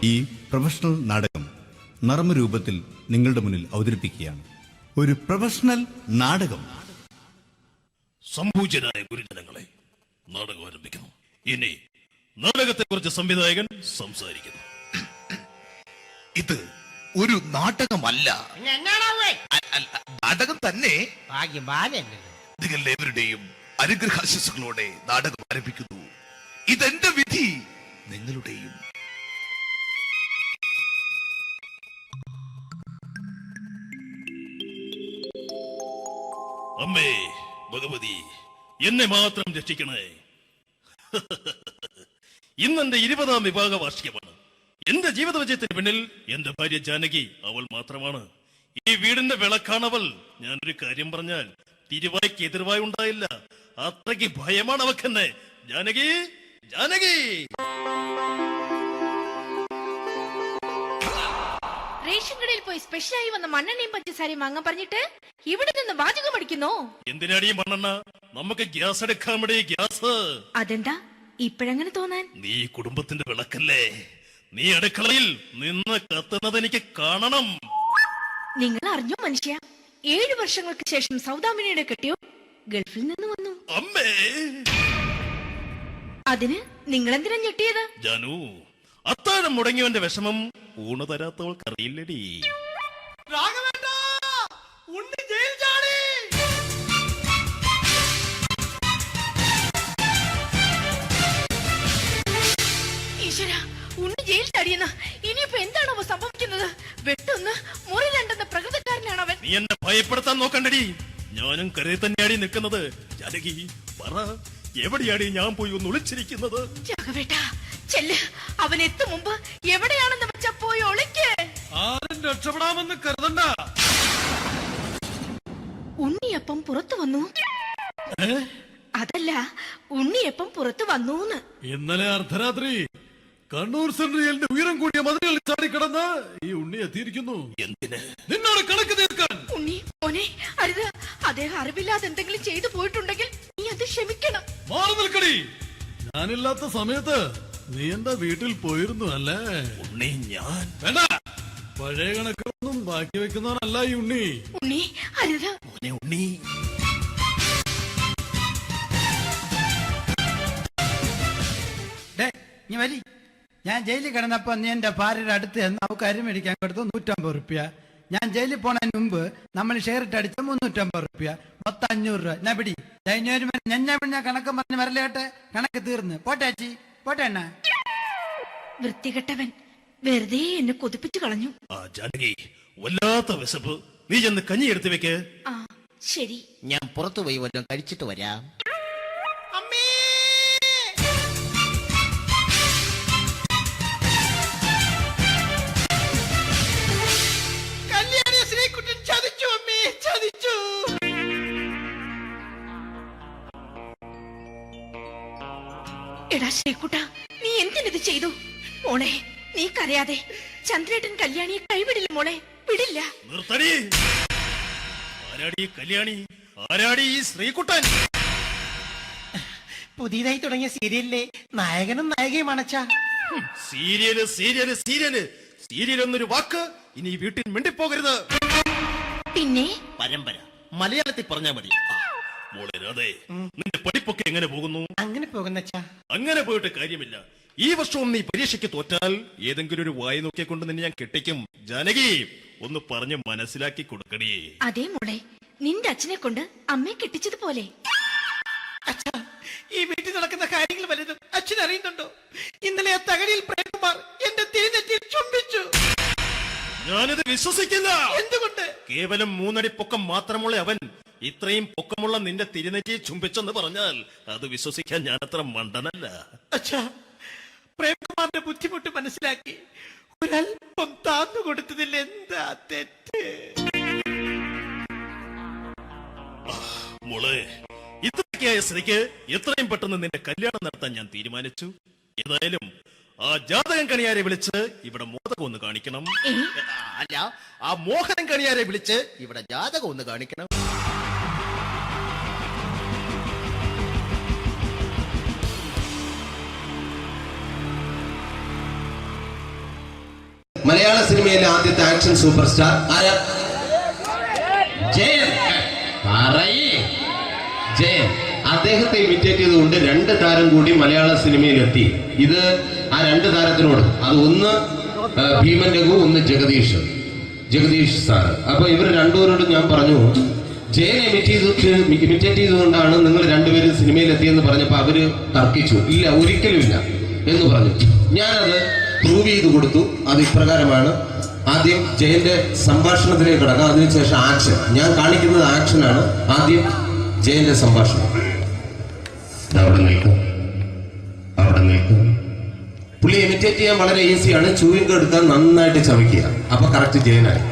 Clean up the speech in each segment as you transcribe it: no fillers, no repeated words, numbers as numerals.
ഈ പ്രൊഫഷണൽ നാടകം നർമ്മരൂപത്തിൽ നിങ്ങളുടെ മുന്നിൽ അവതരിപ്പിക്കുകയാണ്. ഒരു പ്രൊഫഷണൽ നാടകം. സംപൂജ്യരായ ഗുരുജനങ്ങളെ, നാടകം ആരംഭിക്കുന്നു. ഇനി നാടകത്തെക്കുറിച്ച് സംവിധായകൻ സംസാരിക്കുന്നു. ഇത് ഒരു നാടകമല്ല, നാടകം തന്നെ. നിങ്ങളെവരുടെയും അനുഗ്രഹാശിസുകളോടെ നാടകം ആരംഭിക്കുന്നു. ഇതെന്റെ വിധി, നിങ്ങളുടെയും. അമ്മേ ഭഗവതി, എന്നെ മാത്രം രക്ഷിക്കണേ. ഇന്നെന്റെ 20ാം വിവാഹ വാർഷികമാണ്. എന്റെ ജീവിത വിജയത്തിന് പിന്നിൽ എന്റെ ഭാര്യ ജാനകി അവൾ മാത്രമാണ്. ഈ വീടിന്റെ വിളക്കാണവൾ. ഞാനൊരു കാര്യം പറഞ്ഞാൽ തിരുവായ്ക്ക് എതിർവായി ഉണ്ടായില്ല. അത്രയ്ക്ക് ഭയമാണ് അവക്കെന്നെ. ജാനകി, ജാനകി. റേഷൻ കടയിൽ പോയി സ്പെഷ്യലായി വന്ന മണ്ണെണ്ണയും പഞ്ചസാരയും വാങ്ങാൻ പറഞ്ഞിട്ട് ഇവിടെ നിന്ന് വാചകം അടിക്കുന്നു. എന്തിനാടി മണ്ണെണ്ണ? നമുക്ക് ഗ്യാസ് എടുക്കാൻ വേണ്ടി. ഗ്യാസ്. അതെന്താ ഇപ്പഴങ്ങനെ തോന്നാൻ? നീ കുടുംബത്തിന്റെ വിളക്കല്ലേ. നീ അടുക്കളയിൽ നിന്ന് കത്തുന്നത് എനിക്ക് കാണണം. നിങ്ങൾ അറിഞ്ഞോ മനുഷ്യ, 7 വർഷങ്ങൾക്ക് ശേഷം സൗദാമിനിയുടെ കെട്ടിയോ ഗൾഫിൽ നിന്ന് വന്നു. അമ്മേ, അതിന് നിങ്ങൾ എന്തിനാ ഞെട്ടിയത്? ജാനു, അത്താഴം മുടങ്ങിയവന്റെ വിഷമം ഊണ് തരാത്തവൾക്കറിയില്ലടി. ഈശ്വര, ഉണ്ണി ജയിൽ ചാടിയെന്ന. ഇനിയിപ്പോ എന്താണോ സംഭവിക്കുന്നത്? വെട്ടൊന്ന് മുറി രണ്ടെന്ന പ്രകൃതക്കാരനാണ് അവൻ. നീ എന്നെ ഭയപ്പെടുത്താൻ നോക്കണ്ടടി. ഞാനും കരയിൽ തന്നെയാടി നിൽക്കുന്നത്. ജാനകി, പറ, എവിടെയാടി ഞാൻ പോയി ഒന്ന് ഒളിച്ചിരിക്കുന്നത്? രാഘവേട്ടാ, ചെല്ല്. അവൻ എത്തും മുമ്പ് എവിടെയാണെന്ന് വെച്ചാ പോയി ഒളിക്ക്. ആരും രക്ഷപ്പെടാമെന്ന് കരുതണ്ട. ഉണ്ണിയപ്പം പുറത്തു വന്നു. അതല്ല, ഉണ്ണിയപ്പം പുറത്തു വന്നൂന്ന്. ഇന്നലെ അർദ്ധരാത്രി കണ്ണൂർ സെൻട്രലിന്റെ ഉയരം കൂടിയ മതിലുകളിൽ ചാടിക്കിടന്ന് ഈ ഉണ്ണി എത്തിയിരിക്കുന്നു. എന്തിന്? നിന്നോട് കണക്ക് തീർക്കാൻ. ഉണ്ണി മോനെ, അരുത്. അദ്ദേഹം അറിവില്ലാതെ എന്തെങ്കിലും ചെയ്തു പോയിട്ടുണ്ടെങ്കിൽ നീ അത് ക്ഷമിക്കണം. മാറി നിൽക്കടി. ഞാനില്ലാത്ത സമയത്ത് നീ എന്റെ വീട്ടിൽ പോയിരുന്നു അല്ലേ? ഉണ്ണി, ഞാൻ വേണ്ട. പഴയ കണക്കൊന്നും ബാക്കി വെക്കുന്നവനല്ല ഈ ഉണ്ണി. ഉണ്ണി, അരുത്. മോനെ ഉണ്ണി. ഞാൻ ജയിലിൽ കിടന്നപ്പോ നീ എന്റെ ഭാര്യയുടെ അടുത്ത് നമുക്ക് അരി മേടിക്കാൻ കൊടുത്തു 150 റുപ്യ. ഞാൻ ജയിലിൽ പോണതിന് മുമ്പ് നമ്മൾ ഷെയർ ഇട്ട് അടിച്ച 350 റുപ്യ, മൊത്തം 500 രൂപ. ഞാൻ പിടി ഞാൻ കണക്ക് പറഞ്ഞ് വരലേട്ടെ. കണക്ക് തീർന്ന്. പോട്ടേച്ചി, പോട്ടെ എണ്ണ. വൃത്തികെട്ടവൻ വെറുതെ എന്നെ കൊതിപ്പിച്ചു കളഞ്ഞു. ആ ജാനകി, വല്ലാത്ത വിശപ്പ്. നീ ചെന്ന് കഞ്ഞി എടുത്തു വെക്ക്. ആ ശരി. ഞാൻ പുറത്തു പോയി വല്ലതും കഴിച്ചിട്ട് വരാം. എടാ ശ്രീകുട്ട, നീ എന്തിനിത് ചെയ്തു? മോളെ, നീ കരയാതെ. ചന്ദ്രേട്ടൻ കല്യാണിയെ കൈവിടില്ല മോളെ, വിടില്ല. നിർത്തടി. ആരാടി കല്യാണി? ആരാടി ഈ ശ്രീകുട്ടൻ? പുതിയതായി തുടങ്ങിയ സീരിയലിലെ നായകനും നായികയും അണച്ചാ. സീരിയല് സീരിയല് സീരിയല് സീരിയൽ എന്നൊരു വാക്ക് ഇനി വീട്ടിൽ മിണ്ടിപ്പോകരുത്. പിന്നെ പരമ്പര മലയാളത്തിൽ പറഞ്ഞാ മതി. മോളെ രാധേ, നിന്റെ പഠിപ്പൊക്കെ എങ്ങനെ പോകുന്നു? അങ്ങനെ പോകുന്നച്ചാ. അങ്ങനെ പോയിട്ട് കാര്യമില്ല. ഈ വർഷവും നീ പരീക്ഷയ്ക്ക് തോറ്റാൽ ഏതെങ്കിലും ഒരു വായി നോക്കിയെ കൊണ്ട് നിന്നെ ഞാൻ കെട്ടിക്കും. ജാനകി, ഒന്ന് പറഞ്ഞ് മനസ്സിലാക്കി കൊടുക്കണേ. അതേ മോളെ, നിന്റെ അച്ഛനെ കൊണ്ട് അമ്മയെ കെട്ടിച്ചതുപോലെ. അച്ഛാ, ഈ വീട്ടിൽ നടക്കുന്ന കാര്യങ്ങൾ വലുതും അച്ഛൻ അറിയുന്നുണ്ടോ? ഇന്നലെ ആ തകഴിയിൽ പ്രേംകുമാർ എന്റെ തിരിഞ്ഞെത്തി ചുംബിച്ചു. ഞാനിത് വിശ്വസിക്കില്ല. എന്തുകൊണ്ട്? കേവലം 3 അടി പൊക്കം മാത്രമുള്ള അവൻ ഇത്രയും പൊക്കമുള്ള നിന്റെ തിരുനെറ്റിയെ ചുംബിച്ചെന്ന് പറഞ്ഞാൽ അത് വിശ്വസിക്കാൻ ഞാൻ അത്ര മണ്ടനല്ല. അച്ഛാ, പ്രേംകുമാറിന്റെ ബുദ്ധിമുട്ട് മനസ്സിലാക്കി ഒരല്പം താന്നു കൊടുത്തതിൽ എന്താ തെറ്റ്? മോളെ, ഇത്രയ്ക്കായ സ്ഥിതിക്ക് എത്രയും പെട്ടെന്ന് നിന്റെ കല്യാണം നടത്താൻ ഞാൻ തീരുമാനിച്ചു. ഏതായാലും ആ ജാതകം കണിയാരെ വിളിച്ച് ഇവിടെ മോദകം ഒന്ന് കാണിക്കണം. അല്ല, ആ മോഹനം കണിയാരെ വിളിച്ച് ഇവിടെ ജാതകം ഒന്ന് കാണിക്കണം. മലയാള സിനിമയിലെ ആദ്യത്തെ ആക്ഷൻ സൂപ്പർ സ്റ്റാർ ആരാ? ജയൻ. പറയേ ജയൻ. അദ്ദേഹത്തെ ഇമിറ്റേറ്റ് ചെയ്തുകൊണ്ട് 2 താരം കൂടി മലയാള സിനിമയിലെത്തി. ഇത് ആ 2 താരത്തിനോട്, അത് ഒന്ന് ഭീമൻ രഘു, ഒന്ന് ജഗദീഷ് സാർ. അപ്പൊ ഇവർ രണ്ടുപേരോടും ഞാൻ പറഞ്ഞു, ജയൻ ഇമിറ്റേറ്റ് ചെയ്തുകൊണ്ടാണ് നിങ്ങൾ രണ്ടുപേരും സിനിമയിലെത്തിയെന്ന് പറഞ്ഞപ്പോൾ അവര് തർക്കിച്ചു. ഇല്ല, ഒരിക്കലും ഇല്ല എന്ന് പറഞ്ഞു. ഞാനത് പ്രൂവ് ചെയ്ത് കൊടുത്തു. അത് ഇപ്രകാരമാണ്. ആദ്യം ജയന്റെ സംഭാഷണത്തിലേക്ക് കിടക്കാം, അതിനുശേഷം ആക്ഷൻ. ഞാൻ കാണിക്കുന്നത് ആക്ഷനാണ്. ആദ്യം ജയന്റെ സംഭാഷണം. അവിടെ നിൽക്കും. പുള്ളി ഇമിറ്റേറ്റ് ചെയ്യാൻ വളരെ ഈസിയാണ്. ചൂവിങ്ക എടുത്താൽ നന്നായിട്ട് ചവയ്ക്കുക. അപ്പൊ കറക്റ്റ് ജയനായി.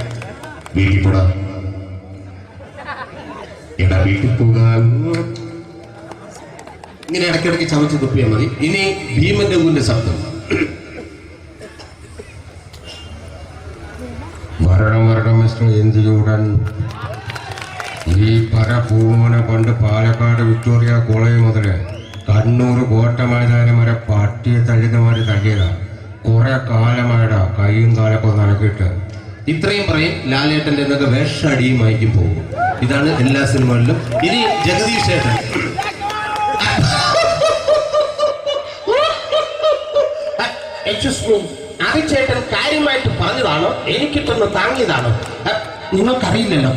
വീട്ടിൽ പോടാ, എടാ വീട്ടിൽ പോകാൻ. ഇങ്ങനെ ഇടയ്ക്കിടയ്ക്ക് ചവച്ച് തുപ്പിയാൽ മതി. ഇനി ഭീമൻ രഘുവിന്റെ ശബ്ദം. വരണം മിസ്റ്റർ എന്ത് ചൂടൻ. ഈ പൂമനെ പണ്ട് പാലക്കാട് വിക്ടോറിയ കോളേജ് മുതല് കണ്ണൂർ കോട്ട മൈതാനം വരെ പട്ടിയെ തള്ളുന്നമാര് തള്ളിയതാ. കുറെ കാലമായടാ കൈയും കാലൊക്കെ നടക്കിയിട്ട്. ഇത്രയും പറയും. ലാലേട്ടന്റെ എന്നൊക്കെ വേഷടിയുമായിരിക്കും പോകും. ഇതാണ് എല്ലാ സിനിമകളിലും. ഇനി ജഗദീഷ് ചേട്ടൻ. ചേട്ടൻ കാര്യമായിട്ട് പറഞ്ഞതാണോ എനിക്കിട്ടൊന്ന് താങ്ങിയതാണോ? നിങ്ങൾക്കറിയില്ലല്ലോ.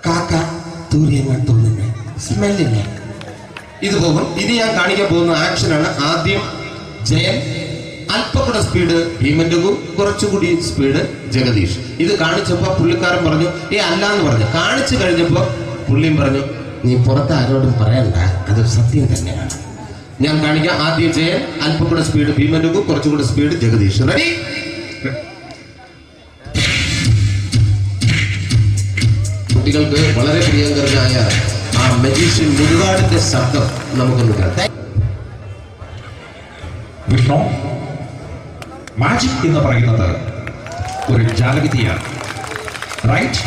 കാക്ക തൂരിയങ്ങൾ തോന്നുന്നേ, സ്മെല്ലില്ലേ? ഇത് പോകും. ഇനി ഞാൻ കാണിക്കാൻ പോകുന്ന ആക്ഷനാണ്. ആദ്യം ജയൻ, അല്പം കൂടെ സ്പീഡ് ഭീമൻ രഘു, കുറച്ചുകൂടി സ്പീഡ് ജഗദീഷ്. ഇത് കാണിച്ചപ്പോ പുള്ളിക്കാരൻ പറഞ്ഞു അല്ലാന്ന് പറഞ്ഞു. കാണിച്ചു കഴിഞ്ഞപ്പോ പുള്ളിയും പറഞ്ഞു നീ പുറത്ത് ആരോടും പറയണ്ട, അത് സത്യം തന്നെയാണ്. ഞാൻ കാണിക്കാം. ആദ്യം ജയൻ, അല്പം കൂടെ സ്പീഡ് ഭീമൻ രഘു, കുറച്ചുകൂടെ സ്പീഡ് ജഗദീഷ്. റെഡി? കുട്ടികൾക്ക് വളരെ പ്രിയങ്കരനായ ആ മജീഷ്യൻ മുരുകാടിന്റെ ശബ്ദം നമുക്കൊന്ന് കേൾക്കാം. വിഷ്ണു, മാജിക് എന്ന് പറയുന്നത് ഒരു ജാലവിദ്യയാണ്. റൈറ്റ്?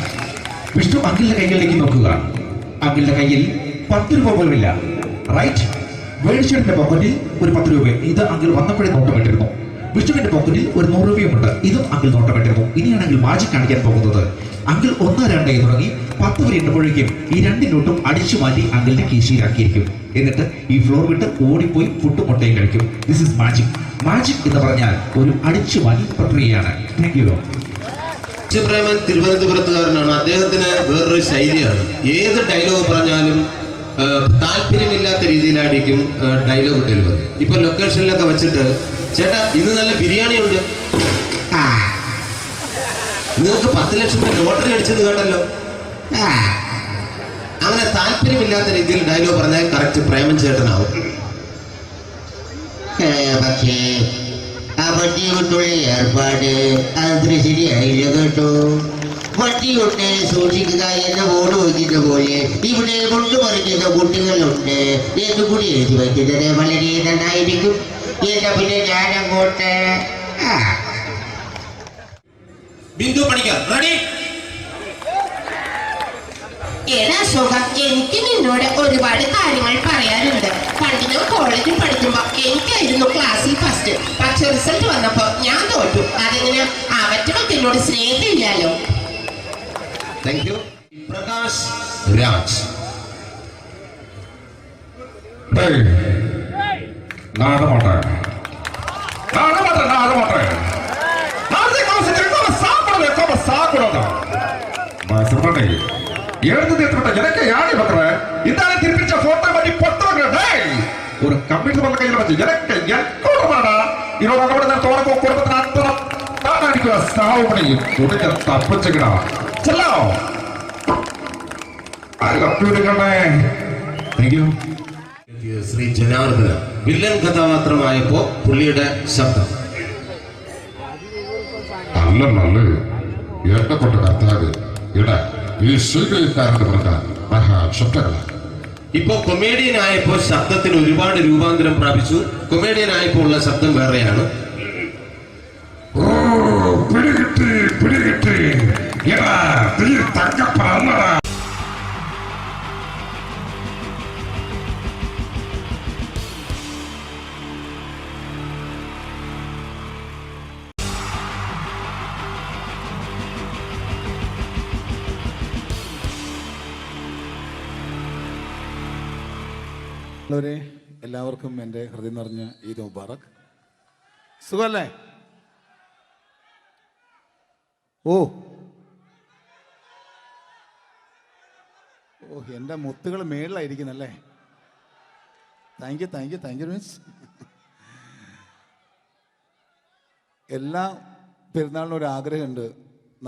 വിഷ്ണു അങ്കിളിന്റെ കൈകളിലേക്ക് നോക്കുക. അങ്കിളിന്റെ കയ്യിൽ 10 രൂപ പോലും ഇല്ല. റൈറ്റ്? വേണിച്ചേട്ടന്റെ പോക്കറ്റിൽ ഒരു 10 രൂപ. ഇത് അങ്കിൾ വന്നപ്പോഴേ നോട്ടമിട്ടിരുന്നു. വിഷ്ണുവിന്റെ പോക്കറ്റിൽ ഒരു 100 രൂപയുമുണ്ട്. ഇതും അങ്കിൾ നോട്ടമിട്ടിരുന്നു. ഇനിയാണെങ്കിൽ മാജിക് കാണിക്കാൻ പോകുന്നത്. അങ്കിൾ 1, 2 തുടങ്ങി 10 വരെ എണ്ണുമ്പോഴേക്കും ഈ 2 നോട്ടും അടിച്ചു മാറ്റി അങ്കിളിന്റെ കീശയിലാക്കിയിരിക്കും. എന്നിട്ട് ഈ ഫ്ലോർ വിട്ട് ഓടിപ്പോയി പുട്ടും മുട്ടയും കഴിക്കും. This is magic. മാജിക് എന്ന് പറഞ്ഞാൽ ഒരു അടിച്ചു മാറ്റി പ്രക്രിയയാണ്. Thank you. പ്രേമൻ തിരുവനന്തപുരത്തുകാരനാണ്. അദ്ദേഹത്തിന് വേറൊരു ശൈലിയാണ്. ഏത് ഡയലോഗ് പറഞ്ഞാലും താല്പര്യമില്ലാത്ത രീതിയിലായിരിക്കും ഡയലോഗ് ഡെലിവറി. ഇപ്പൊ ലൊക്കേഷനിലൊക്കെ വെച്ചിട്ട് ചേട്ടാ ഇന്ന് നല്ല ബിരിയാണി ഉണ്ട്, നിങ്ങൾക്ക് 10 ലക്ഷം രൂപ ലോട്ടറി അടിച്ചത് കേട്ടല്ലോ. അങ്ങനെ താല്പര്യമില്ലാത്ത രീതിയിൽ ഡയലോഗ് പറഞ്ഞാൽ കറക്റ്റ് പ്രേമൻ ചേട്ടനാവും. പക്ഷേ ആ വട്ടിയുള്ള ഏർപ്പാട് അത്ര ശരിയായില്ല കേട്ടോ. വട്ടിയുണ്ട്, സൂക്ഷിക്കുക എന്ന ബോർഡ് വയ്ക്കുന്ന പോലെ ഇവിടെ കൊണ്ടുപറിക്കുന്ന കുട്ടികളുണ്ട് എന്ന് കൂടി എഴുതി വയ്ക്കുന്നത് വളരെ നന്നായിരിക്കും. എന്നാ പിന്നെ ഞാനങ്ങോട്ട് ബിന്ദു പണിക്കർ. റെഡി? ഏതാ സുഖം. എനിക്ക് നിന്നോട് ഒരുപാട് കാര്യങ്ങൾ പറയാനുണ്ട്. പണ്ട് ഞാൻ കോളേജിൽ പഠിക്കുമ്പോ എനിക്കായിരുന്നു ക്ലാസ്സിൽ ഫസ്റ്റ്. പക്ഷെ റിസൾട്ട് വന്നപ്പോ ഞാൻ തോറ്റു. അതെങ്ങനെ അവറ്റൊക്കെ എന്നോട് സ്നേഹമില്ലല്ലോ. Thank you. പ്രകാശ് രാജ്. ஒரு கம்ப்யூட்டர் பண்ண கையில வச்சு எனக்கு எக்கோடமாடா இதோட நம்ம தோறக்கோ குடும்பத்தை அத்தனை நான் அடிக்கிற சாவு பண்ணி உடனே தப்பிச்சுக்கடா செல்லோ அது കമ്പ്യൂട്ടറിനെ. Thank you. Shri Janardhana villain കഥാപാത്രമായപ്പോ പുള്ളിയുടെ ശബ്ദം. നല്ല നല്ല ഏട്ടപ്പെട്ട കർത്താവ് ഇട ഈ സ്വീകരിക്കാരുടെ പ്രധാന മഹാശബ്ദങ്ങളാണ്. ഇപ്പൊ കൊമേഡിയൻ ആയപ്പോ ശബ്ദത്തിന് ഒരുപാട് രൂപാന്തരം പ്രാപിച്ചു. കൊമേഡിയൻ ആയപ്പോ ഉള്ള ശബ്ദം വേറെയാണ്. ഓ പിടികിട്ടി തങ്കപ്പറന്നടാ. ഉള്ളവരെ എല്ലാവർക്കും എൻ്റെ ഹൃദയം നിറഞ്ഞ ഈദ് മുബാറക്. സുഖല്ലേ? ഓ ഓ എൻ്റെ മുത്തുകൾ മേളിലായിരിക്കുന്നല്ലേ. താങ്ക് യു മീൻസ് എല്ലാ പെരുന്നാളിനും ഒരു ആഗ്രഹമുണ്ട്,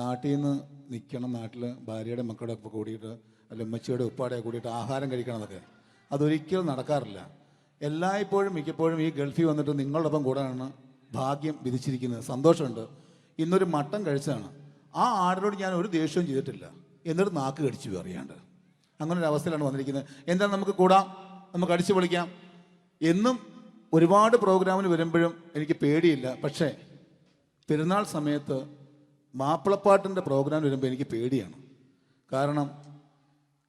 നാട്ടിൽ നിന്ന് നിൽക്കണം, നാട്ടിൽ ഭാര്യയുടെ മക്കളുടെ ഒക്കെ കൂടിയിട്ട് അല്ല ഉമ്മച്ചിയുടെ ഉപ്പാടെ കൂടിയിട്ട് ആഹാരം കഴിക്കണം എന്നൊക്കെ. അതൊരിക്കലും നടക്കാറില്ല. എല്ലായ്പ്പോഴും മിക്കപ്പോഴും ഈ ഗൾഫിൽ വന്നിട്ട് നിങ്ങളോടൊപ്പം കൂടാനാണ് ഭാഗ്യം വിധിച്ചിരിക്കുന്നത്. സന്തോഷമുണ്ട്. ഇന്നൊരു മട്ടൻ കഴിച്ചതാണ്. ആ ആടിനോട് ഞാൻ ഒരു ദേഷ്യവും ചെയ്തിട്ടില്ല, എന്നിട്ട് നാക്ക് കടിച്ചു അറിയാണ്ട്. അങ്ങനെ ഒരു അവസ്ഥയിലാണ് വന്നിരിക്കുന്നത്. എന്താണ്, നമുക്ക് കൂടാം, നമുക്ക് അടിച്ചു പൊളിക്കാം. എന്നും ഒരുപാട് പ്രോഗ്രാമിന് വരുമ്പോഴും എനിക്ക് പേടിയില്ല. പക്ഷേ പെരുന്നാൾ സമയത്ത് മാപ്പിളപ്പാട്ടിൻ്റെ പ്രോഗ്രാം വരുമ്പോൾ എനിക്ക് പേടിയാണ്. കാരണം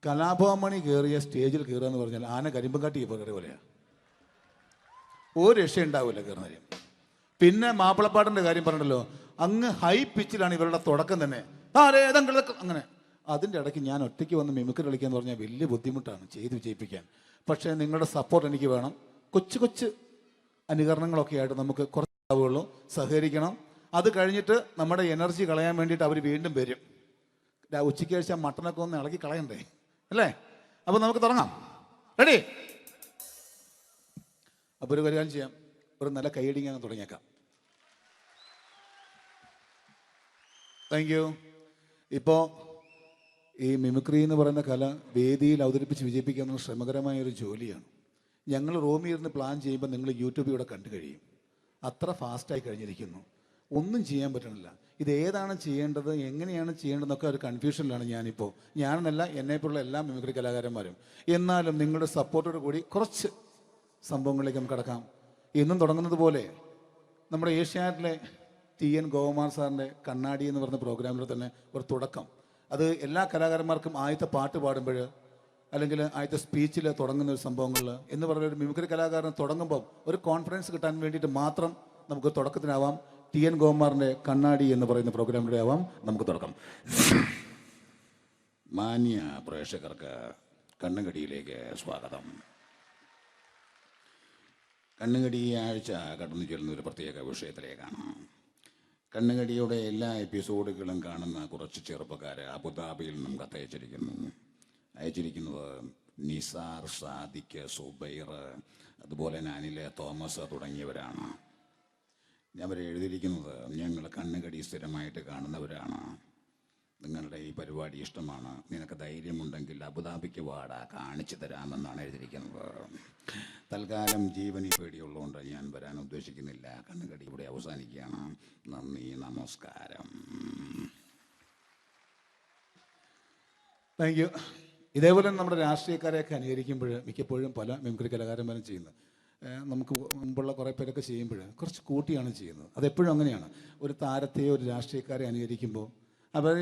കലാഭവമണി കയറിയ സ്റ്റേജിൽ കയറുക എന്ന് പറഞ്ഞാൽ ആന കരിമ്പം കാട്ടി കയറിയ പോലെയാണ്. ഒരു രക്ഷയുണ്ടാവില്ല കയറുന്നതിന്. പിന്നെ മാപ്പിളപ്പാട്ടിൻ്റെ കാര്യം പറഞ്ഞല്ലോ, അങ്ങ് ഹൈ പിച്ചിലാണ് ഇവരുടെ തുടക്കം തന്നെ. അങ്ങനെ അതിൻ്റെ ഇടയ്ക്ക് ഞാൻ ഒറ്റയ്ക്ക് വന്ന് മിമിക്രി കളിക്കുക എന്ന് പറഞ്ഞാൽ വലിയ ബുദ്ധിമുട്ടാണ് ചെയ്ത് വിജയിപ്പിക്കാൻ. പക്ഷേ നിങ്ങളുടെ സപ്പോർട്ട് എനിക്ക് വേണം. കൊച്ചു കൊച്ചു അനുകരണങ്ങളൊക്കെ ആയിട്ട് നമുക്ക് കുറച്ചാവുള്ളൂ, സഹകരിക്കണം. അത് കഴിഞ്ഞിട്ട് നമ്മുടെ എനർജി കളയാൻ വേണ്ടിയിട്ട് അവർ വീണ്ടും വരും. ഉച്ചയ്ക്ക് കഴിച്ചാൽ മട്ടനൊക്കെ ഒന്ന് ഇളക്കി കളയണ്ടേ അല്ലേ? അപ്പോൾ നമുക്ക് തുടങ്ങാം. റെഡി? അപ്പോൾ ഒരു കാര്യം ചെയ്യാം, ഒരു നല്ല കൈയടിങ് അങ്ങ് തുടങ്ങിയേക്കാം. Thank you. ഇപ്പോൾ ഈ മിമിക്രി എന്ന് പറയുന്ന കല വേദിയിൽ അവതരിപ്പിച്ച് വിജയിപ്പിക്കുക എന്നത് ശ്രമകരമായൊരു ജോലിയാണ്. ഞങ്ങൾ റൂമിൽ ഇരുന്ന് പ്ലാൻ ചെയ്യുമ്പോൾ നിങ്ങൾ യൂട്യൂബിലൂടെ കണ്ടു കഴിയും. അത്ര ഫാസ്റ്റായി കഴിഞ്ഞിരിക്കുന്നു, ഒന്നും ചെയ്യാൻ പറ്റണില്ല. ഇത് ഏതാണ് ചെയ്യേണ്ടത്, എങ്ങനെയാണ് ചെയ്യേണ്ടതെന്നൊക്കെ ഒരു കൺഫ്യൂഷനിലാണ് ഞാനിപ്പോൾ. ഞാനെന്നല്ല, എന്നെപ്പോലുള്ള എല്ലാ മിമിക്രി കലാകാരന്മാരും. എന്നാലും നിങ്ങളുടെ സപ്പോർട്ടോട് കൂടി കുറച്ച് സംഭവങ്ങളിലേക്ക് നമുക്ക് കടക്കാം. എന്നും തുടങ്ങുന്നത് പോലെ നമ്മുടെ ഏഷ്യാനെറ്റിലെ TN ഗോകുമാർ സാറിൻ്റെ കണ്ണാടി എന്ന് പറഞ്ഞ പ്രോഗ്രാമിൽ തന്നെ ഒരു തുടക്കം. അത് എല്ലാ കലാകാരന്മാർക്കും ആദ്യത്തെ പാട്ട് പാടുമ്പോൾ അല്ലെങ്കിൽ ആദ്യത്തെ സ്പീച്ചിൽ തുടങ്ങുന്ന ഒരു സംഭവങ്ങളിൽ എന്ന് പറഞ്ഞ ഒരു മിമിക്രി കലാകാരൻ തുടങ്ങുമ്പം ഒരു കോൺഫിഡൻസ് കിട്ടാൻ വേണ്ടിയിട്ട് മാത്രം നമുക്ക് തുടക്കത്തിനാവാം. TN ഗോകുമാറിൻ്റെ കണ്ണാടി എന്ന് പറയുന്ന പ്രോഗ്രാമിലൂടെ ആവാം നമുക്ക് തുടക്കം. മാന്യ പ്രേക്ഷകർക്ക് കണ്ണുകടിയിലേക്ക് സ്വാഗതം. കണ്ണുകടി ഈ ആഴ്ച കടന്നു ചെല്ലുന്ന ഒരു പ്രത്യേക വിഷയത്തിലേക്കാണ്. കണ്ണുകടിയുടെ എല്ലാ എപ്പിസോഡുകളും കാണുന്ന കുറച്ച് ചെറുപ്പക്കാർ അബുദാബിയിൽ നിന്നും അയച്ചിരിക്കുന്നത് നിസാർ, സാദിഖ്, സുബൈർ, അതുപോലെ അനിൽ, തോമസ് തുടങ്ങിയവരാണ്. അവർ എഴുതിയിരിക്കുന്നത്, ഞങ്ങൾ കണ്ണുകടി സ്ഥിരമായിട്ട് കാണുന്നവരാണ്, നിങ്ങളുടെ ഈ പരിപാടി ഇഷ്ടമാണ്, നിനക്ക് ധൈര്യമുണ്ടെങ്കിൽ അബുദാബിക്ക് വാടാ, കാണിച്ചു തരാമെന്നാണ് എഴുതിയിരിക്കുന്നത്. തൽക്കാലം ജീവനി പേടിയുള്ളതുകൊണ്ട് ഞാൻ വരാൻ ഉദ്ദേശിക്കുന്നില്ല. കണ്ണുകടി ഇവിടെ അവസാനിക്കുകയാണ്. നന്ദി, നമസ്കാരം. Thank you. ഇതേപോലെ നമ്മുടെ രാഷ്ട്രീയക്കാരെയൊക്കെ അനുകരിക്കുമ്പോൾ മിക്കപ്പോഴും പല മിമിക്രി കലാകാരന്മാരും ചെയ്യുന്നത്, നമുക്ക് മുമ്പുള്ള കുറേ പേരൊക്കെ ചെയ്യുമ്പോൾ കുറച്ച് കൂട്ടിയാണ് ചെയ്യുന്നത്. അതെപ്പോഴും അങ്ങനെയാണ്. ഒരു താരത്തെയോ ഒരു രാഷ്ട്രീയക്കാരെ അനുകരിക്കുമ്പോൾ അവർ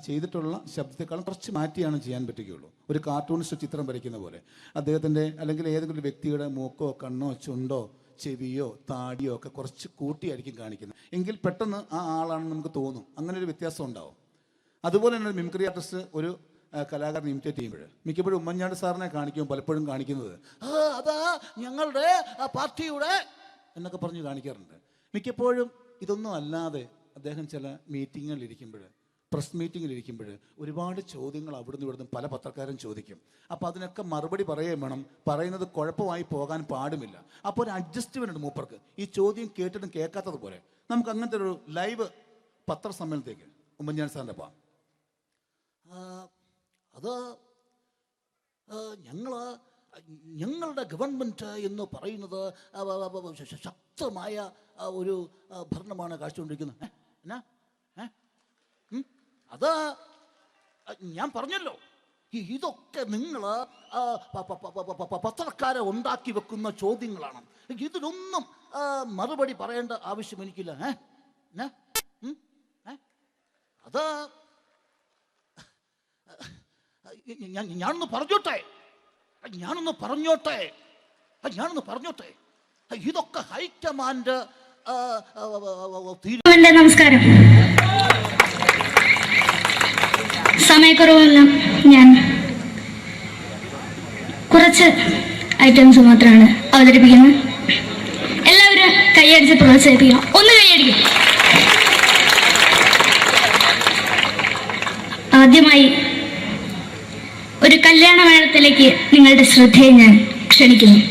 ചെയ്തിട്ടുള്ള ശബ്ദത്തെക്കാളും കുറച്ച് മാറ്റിയാണ് ചെയ്യാൻ പറ്റുകയുള്ളൂ. ഒരു കാർട്ടൂണിസ്റ്റ് ചിത്രം വരയ്ക്കുന്ന പോലെ അദ്ദേഹത്തിൻ്റെ അല്ലെങ്കിൽ ഏതെങ്കിലും വ്യക്തിയുടെ മൂക്കോ കണ്ണോ ചുണ്ടോ ചെവിയോ താടിയോ ഒക്കെ കുറച്ച് കൂട്ടിയായിരിക്കും കാണിക്കുന്നത്. എങ്കിൽ പെട്ടെന്ന് ആ ആളാണെന്ന് നമുക്ക് തോന്നും. അങ്ങനെ ഒരു വ്യത്യാസം ഉണ്ടാവും. അതുപോലെ തന്നെ ഒരു മിമിക്രി ആർട്ടിസ്റ്റ് ഒരു കലാകാരൻ ഇമിറ്റേറ്റ് ചെയ്യുമ്പോൾ മിക്കപ്പോഴും ഉമ്മൻചാണ്ടി സാറിനെ കാണിക്കുമ്പോൾ പലപ്പോഴും കാണിക്കുന്നത് അതാ ഞങ്ങളുടെ പാർട്ടിയുടെ എന്നൊക്കെ പറഞ്ഞ് കാണിക്കാറുണ്ട്. മിക്കപ്പോഴും ഇതൊന്നും അല്ലാതെ അദ്ദേഹം ചില മീറ്റിങ്ങുകളിലിരിക്കുമ്പോൾ, പ്രസ് മീറ്റിങ്ങിലിരിക്കുമ്പോൾ ഒരുപാട് ചോദ്യങ്ങൾ അവിടുന്ന് ഇവിടുന്ന് പല പത്രക്കാരും ചോദിക്കും. അപ്പോൾ അതിനൊക്കെ മറുപടി പറയുകയും വേണം. പറയുന്നത് കുഴപ്പമായി പോകാൻ പാടുമില്ല. അപ്പോൾ ഒരു അഡ്ജസ്റ്റ്മെൻ്റ് മൂപ്പർക്ക് ഈ ചോദ്യം കേട്ടിട്ടും കേൾക്കാത്തതുപോലെ. നമുക്ക് അങ്ങനത്തെ ഒരു ലൈവ് പത്രസമ്മേളനത്തേക്ക് ഉമ്മൻചാണ്ടി സാറിൻ്റെ പോകാം. അത് ഞങ്ങളുടെ ഗവൺമെൻറ് എന്ന് പറയുന്നത് ശക്തമായ ഒരു ഭരണമാണ് കാഴ്ചകൊണ്ടിരിക്കുന്നത്. എന്നാ അത് ഞാൻ പറഞ്ഞല്ലോ, ഇതൊക്കെ നിങ്ങൾ പത്രക്കാരെ ഉണ്ടാക്കി വെക്കുന്ന ചോദ്യങ്ങളാണ്. ഇതിനൊന്നും മറുപടി പറയേണ്ട ആവശ്യം എനിക്കില്ല. അത് ഞാനൊന്ന് പറഞ്ഞോട്ടെ ഇതൊക്കെ ഹൈക്കമാൻഡ്. നമസ്കാരം. സമയക്കുറവെല്ലാം ഞാൻ കുറച്ച് ഐറ്റംസ് മാത്രമാണ് അവതരിപ്പിക്കുന്നത്. എല്ലാവരും കൈയടിച്ച് പ്രോത്സാഹിപ്പിക്കണം. ഒന്ന് കൈയടിക്കും. ആദ്യമായി ഒരു കല്യാണമേളത്തിലേക്ക് നിങ്ങളുടെ ശ്രദ്ധയെ ഞാൻ ക്ഷണിക്കുന്നു.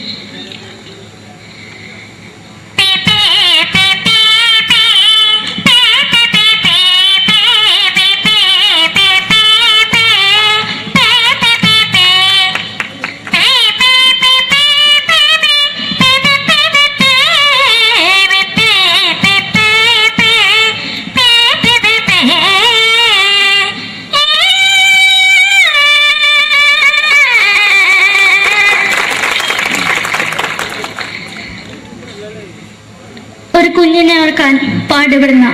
ഒരു കുഞ്ഞിനെ ഓർക്കാൻ പാടുപെടുന്ന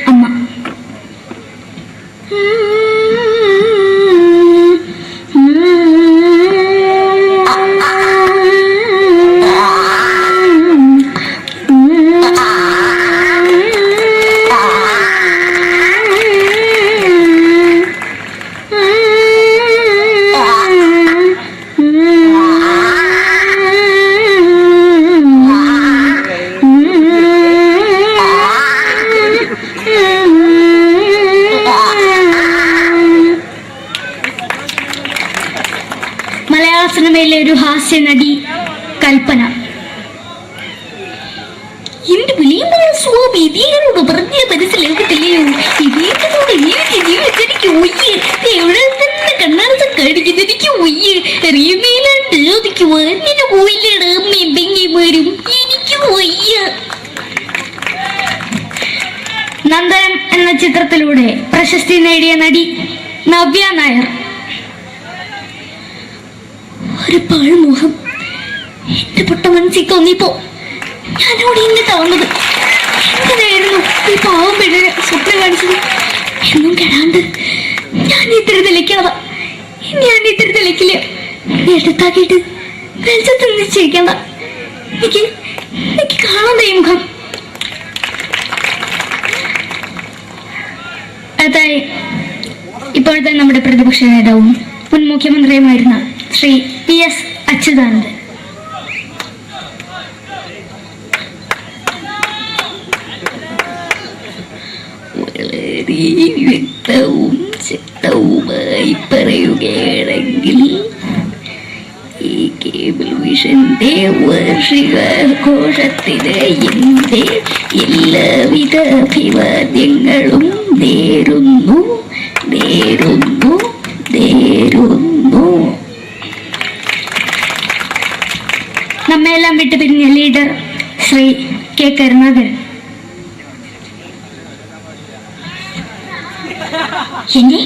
അമ്മ. മലയാള സിനിമയിലെ ഒരു ഹാസ്യ നടി കൽപ്പന. എന്റെ വിളിയുമ്പോൾ സ്വാമി ഇതിനോട് പറഞ്ഞ മനസ്സിലാകത്തില്ലയോ? ഇതിനോട് എനിക്ക് ജീവിച്ചെനിക്ക് ഒയ്യ് എവിടെ തന്നെ കണ്ണാടത്ത് കാണിക്കുന്നത് എനിക്ക് ഒയ്യ് അറിയുന്നതിലാണ്ട് ചോദിക്കുവാ നിന്നെ പോയില്ലേടാ അമ്മയും പെങ്ങിമാരും എനിക്ക് ഒയ്യ. നന്ദനം എന്ന ചിത്രത്തിലൂടെ പ്രശസ്തി നേടിയ നടി നവ്യ നായർ. ഒരു പാഴ്മുഖം എന്റെ പൊട്ട മനസ്സിൽ തോന്നിയപ്പോ ഞാനോട് ഇന്നിട്ടാ വന്നത്. എന്തിനായിരുന്നു ഈ പാവം പെണ്ണിനെ സ്വപ്നം കാണിച്ചത്? എന്നും കെടാണ്ട് ഞാൻ ഇത്തിരി തെളിക്കാതാ. ഞാൻ ഇത്തിരി തെളിക്കില്ല. എടുത്താക്കിയിട്ട് വെളിച്ചത്ത് നിശ്ചയിക്കണ്ട. എനിക്ക് കാണാൻ ഈ മുഖം. അതായി ഇപ്പോഴത്തെ നമ്മുടെ പ്രതിപക്ഷ നേതാവും മുൻ മുഖ്യമന്ത്രിയുമായിരുന്ന ശ്രീ PS അച്യുതാനന്ദൻ. വളരെ വ്യക്തവും ശക്തവുമായി പറയുകയാണെങ്കിൽ ഈ കേബിൾ വിഷന്റെ വാർഷികാഘോഷത്തിന് എന്റെ എല്ലാവിധ അഭിവാദ്യങ്ങളും നേരുന്നു. നമ്മയെല്ലാം വിട്ടുപിരിഞ്ഞ ലീഡർ ശ്രീ K. കരുണാകരൻ. എന്റെ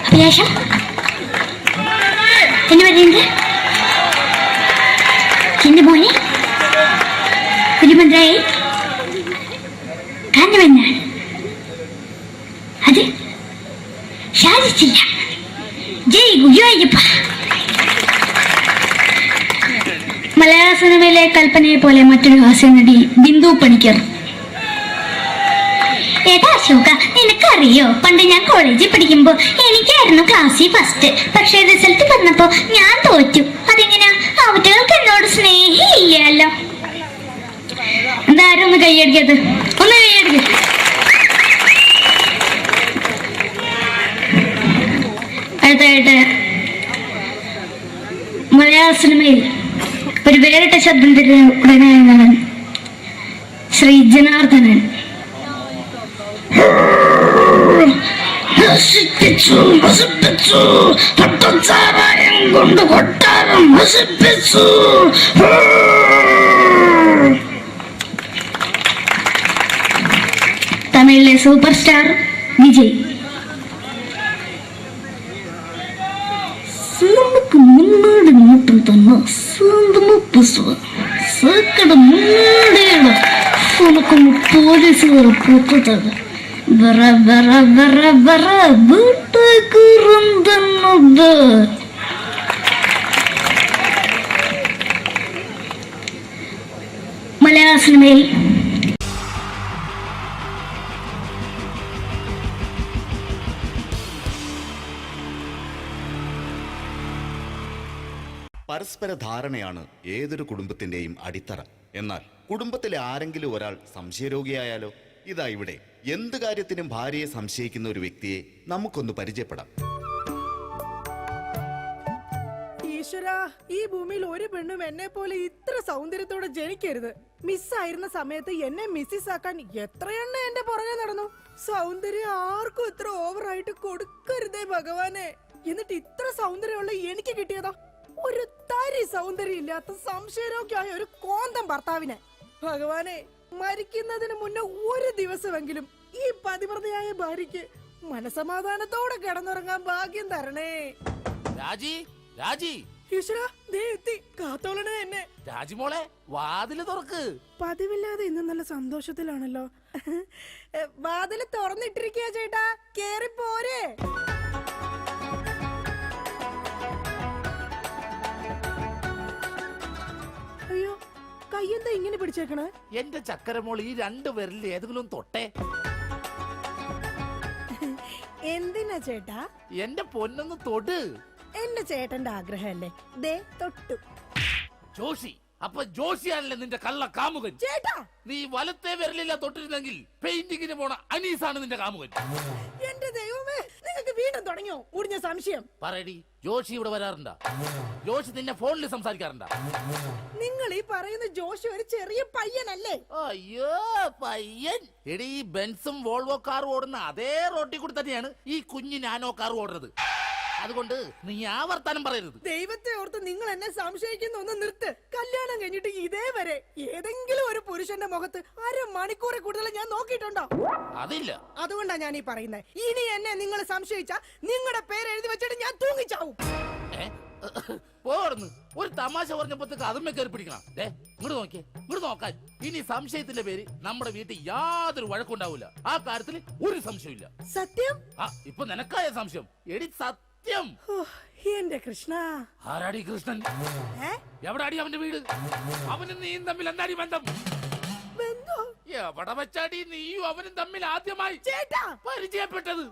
അഭിലാഷം എന്ന് പറയുന്നത് എന്റെ മോനെ തിരുമന്ത്രായി കാരണമെന്നാണ്. അത് സാധിച്ചില്ല. ജയ് ഗുരുവായൂരപ്പ. മലയാള സിനിമയിലെ കൽപ്പനയെ പോലെ മറ്റൊരു ഹാസ്യ നടി ബിന്ദു പണിക്കർ. ഏട്ടാ അശോക, നിനക്കറിയോ പണ്ട് ഞാൻ കോളേജിൽ പഠിക്കുമ്പോ എനിക്കായിരുന്നു ക്ലാസ്സിൽ ഫസ്റ്റ്. പക്ഷെ റിസൾട്ട് വന്നപ്പോ ഞാൻ തോറ്റു. അതെങ്ങനെയാ? അവറ്റകൾക്ക് എന്നോട് സ്നേഹമില്ലല്ലോ. എന്താരും ഒന്ന് കൈയടിക്കത്? ഒന്ന് കൈയടിക്ക. അടുത്തായിട്ട് മലയാള സിനിമയിൽ ഒരു വേറിട്ട ശബ്ദത്തിന്റെ ഉടനായാണ് ശ്രീ ജനാർദ്ദനൻ. സാരായം കൊണ്ട് കൊട്ടാരം നശിപ്പിച്ചു. തമിഴിലെ സൂപ്പർ സ്റ്റാർ വിജയ്. നമുക്ക് മുന്നാടി നോട്ടം തന്ന സ്വന്തം സക്കട മുന്നാടിയാണ് ഉനക്കൊന്ന് പോലീസുകാർ പൂത്തത്. വറ വറ വറ വറ വീട്ടുകുറുന്നത്. മലയാള സിനിമയിൽ പരസ്പര ധാരണയാണ് ഏതൊരു കുടുംബത്തിന്റെയും അടിത്തറ. എന്നാൽ കുടുംബത്തിലെ ആരെങ്കിലും ഒരാൾ സംശയരോഗിയായാലോ? ഇതാ ഇവിടെ എന്ത് കാര്യത്തിനും ഭാര്യയെ സംശയിക്കുന്ന ഒരു വ്യക്തിയെ നമുക്കൊന്ന് പരിചയപ്പെടാം. ഈശ്വരാ, ഈ ഭൂമിയിൽ ഒരു പെണ്ണും എന്നെ പോലെ ഇത്ര സൗന്ദര്യത്തോടെ ജനിക്കരുത്. മിസ്സായിരുന്ന സമയത്ത് എന്നെ മിസ്സിസ് ആക്കാൻ എത്രയെണ്ണ എന്റെ പുറകെ നടന്നു. സൗന്ദര്യം ആർക്കും ഇത്ര ഓവറായിട്ട് കൊടുക്കരുതേ ഭഗവാനെ. എന്നിട്ട് ഇത്ര സൗന്ദര്യമുള്ള എനിക്ക് കിട്ടിയതാ ഒരു തരി സൗന്ദര്യം ഇല്ലാത്ത സംശയരോഗ്യമായ ഒരു കോന്തം ഭർത്താവിനെ. ഭഗവാനെ, മരിക്കുന്നതിന് മുന്നേ ഒരു ദിവസമെങ്കിലും ഈ പതിവ്രതയായ ഭാര്യയ്ക്ക് മനസമാധാനത്തോടെ കിടന്നുറങ്ങാൻ ഭാഗ്യം തരണേ. രാജി, രാജി, ഈശ്വരാ, ദേ എത്തി. കാത്തോളണേ എന്നെ. രാജിമോളെ, വാതില് തുറക്ക്. പതിവില്ലാതെ ഇന്ന് നല്ല സന്തോഷത്തിലാണല്ലോ. വാതില് തുറന്നിട്ടിരിക്കുക ചേട്ടാ, കേറി പോരെ. അയ്യോ, കയ്യെന്താ ഇങ്ങനെ പിടിച്ചേക്കണേ? എന്റെ ചക്കരമോൾ ഈ 2 വിരലിൽ ഏതെങ്കിലും തൊട്ടേ. എന്തിനാ ചേട്ടാ? എന്റെ പൊന്നൊന്ന് തൊട്. എന്റെ ചേട്ടന്റെ ആഗ്രഹമല്ലേ, ദേ തൊട്ടു. ജോഷി, അപ്പൊ ജോഷിയാണല്ലേ നിന്റെ കള്ള കാമുകൻ? ചേട്ടാ, നീ വലത്തെ വിരലില്ല തൊട്ടിരുന്നെങ്കിൽ പെയിന്റിങ്ങിന് പോണ അനീസാണ് നിന്റെ കാമുകൻ. എന്റെ ദൈവമേ, നിങ്ങൾക്ക് വീണ്ടും തുടങ്ങിയോ മുറിഞ്ഞ സംശയം? പറയടി, ജോഷി ഇവിടെ വരാറുണ്ടാ? ജോഷി നിന്നെ ഫോണിൽ സംസാരിക്കാറുണ്ടാ? നിങ്ങൾ ഈ പറയുന്ന ജോഷി ഒരു ചെറിയ പയ്യനല്ലേ? അയ്യോ, പയ്യൻ. എടി, ഈ ബെൻസും വോൾവോ കാറും ഓടുന്ന അതേ റോട്ടിൽ കൂടി തന്നെയാണ് ഈ കുഞ്ഞു നാനോ കാർ ഓടുന്നത്. അതുകൊണ്ട് നീ ആ വർത്താനം പറയരുത്. ദൈവത്തെ ഓർത്ത് നിങ്ങൾ എന്നെ സംശയിക്കുന്ന ഒന്ന് നിർത്ത്. കല്യാണം കഴിഞ്ഞിട്ട് ഇതേവരെ ഏതെങ്കിലും ഒരു പുരുഷന്റെ മുഖത്ത് 1/2 മണിക്കൂറിൽ കൂടുതൽ ഞാൻ നോക്കിയിട്ടുണ്ടോ? അതില്ല. അതുകൊണ്ടാ ഞാൻ ഈ പറയുന്നത്. ഇനി എന്നെ നിങ്ങൾ സംശയിച്ചാ നിങ്ങളുടെ പേര് എഴുതി വെച്ചിട്ട് ഞാൻ തൂങ്ങിച്ചാവും. പോർന്ന് ഒരു തമാശ പറഞ്ഞപ്പോഴത്തേക്ക് അതുമ്മേ കയറി പിടിക്കണം. ഇങ്ങോട്ട് നോക്കിയേ, ഇങ്ങോട്ട് നോക്കാൻ. ഇനി സംശയത്തിന്റെ പേര് നമ്മുടെ വീട്ടിൽ യാതൊരു വഴക്കുണ്ടാവില്ല. ആ കാര്യത്തിൽ ഒരു സംശയമില്ല. സത്യം? ഇപ്പൊ നിനക്കായ സംശയം? എടി സത്യം. എന്റെ കൃഷ്ണ. ആരാടി കൃഷ്ണൻ? എവിടാടി അവന്റെ വീട്? അവനും നീയും തമ്മിൽ എന്താടി ബന്ധം? എവിടെ വെച്ചാടി നീയും അവനും തമ്മിൽ ആദ്യമായി പരിചയപ്പെട്ടത്?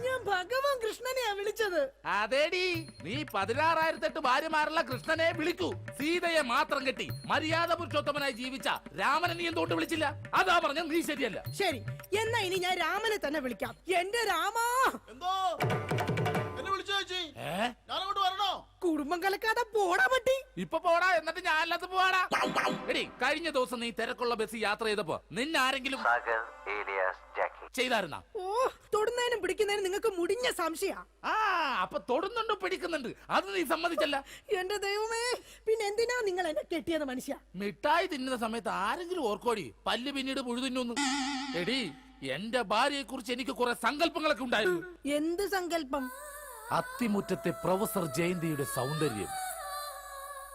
ഞാൻ ഭഗവാൻ കൃഷ്ണനെയാ വിളിച്ചത്. അതേടി, നീ 16,008 ഭാര്യമാരുള്ള കൃഷ്ണനെ വിളിക്കൂ. സീതയെ മാത്രം കെട്ടി മര്യാദ പുരുഷോത്തമനായി ജീവിച്ച രാമനെ നീ എന്തുകൊണ്ട് വിളിച്ചില്ല? അതാ പറഞ്ഞ നീ ശരിയല്ല. ശരി, എന്നാ ഇനി ഞാൻ രാമനെ തന്നെ വിളിക്കാം. എന്റെ രാമാ. എന്തോ എന്നെ വിളിച്ചു ചേച്ചി? ഞാനങ്ങോട്ട് വരണോ? കുടുംബം കലക്കാതെ പോടാ പറ്റി. ഇപ്പൊ പോടാ, എന്നിട്ട് ഞാൻ അല്ലാത്ത പോടാ. എടി, കഴിഞ്ഞ ദിവസം നീ തിരക്കുള്ള ബസ് യാത്ര ചെയ്തപ്പോ നിന്നെ ആരെങ്കിലും ചെയ്തായിരുന്ന? ഓ, തൊടുന്നതിനും പിടിക്കുന്നതിനും നിങ്ങൾക്ക് മുടിഞ്ഞ സംശയ. അപ്പൊ തൊടുന്നുണ്ടോ പിടിക്കുന്നുണ്ട്, അത് നീ സമ്മതിച്ചല്ല. എന്റെ ദൈവമേ, പിന്നെ എന്തിനാ നിങ്ങൾ എന്നെ കെട്ടിയത് മനുഷ്യ? മിഠായി തിന്നുന്ന സമയത്ത് ആരെങ്കിലും ഓർക്കോടി പല്ല് പിന്നീട് പുഴുതിന്നു? എടി, എന്റെ ഭാര്യയെ കുറിച്ച് എനിക്ക് കുറെ സങ്കല്പങ്ങളൊക്കെ ഉണ്ടായിരുന്നു. എന്ത് സങ്കല്പം? അത്തിമുറ്റത്തെ പ്രൊഫസർ ജയന്തിയുടെ സൗന്ദര്യം,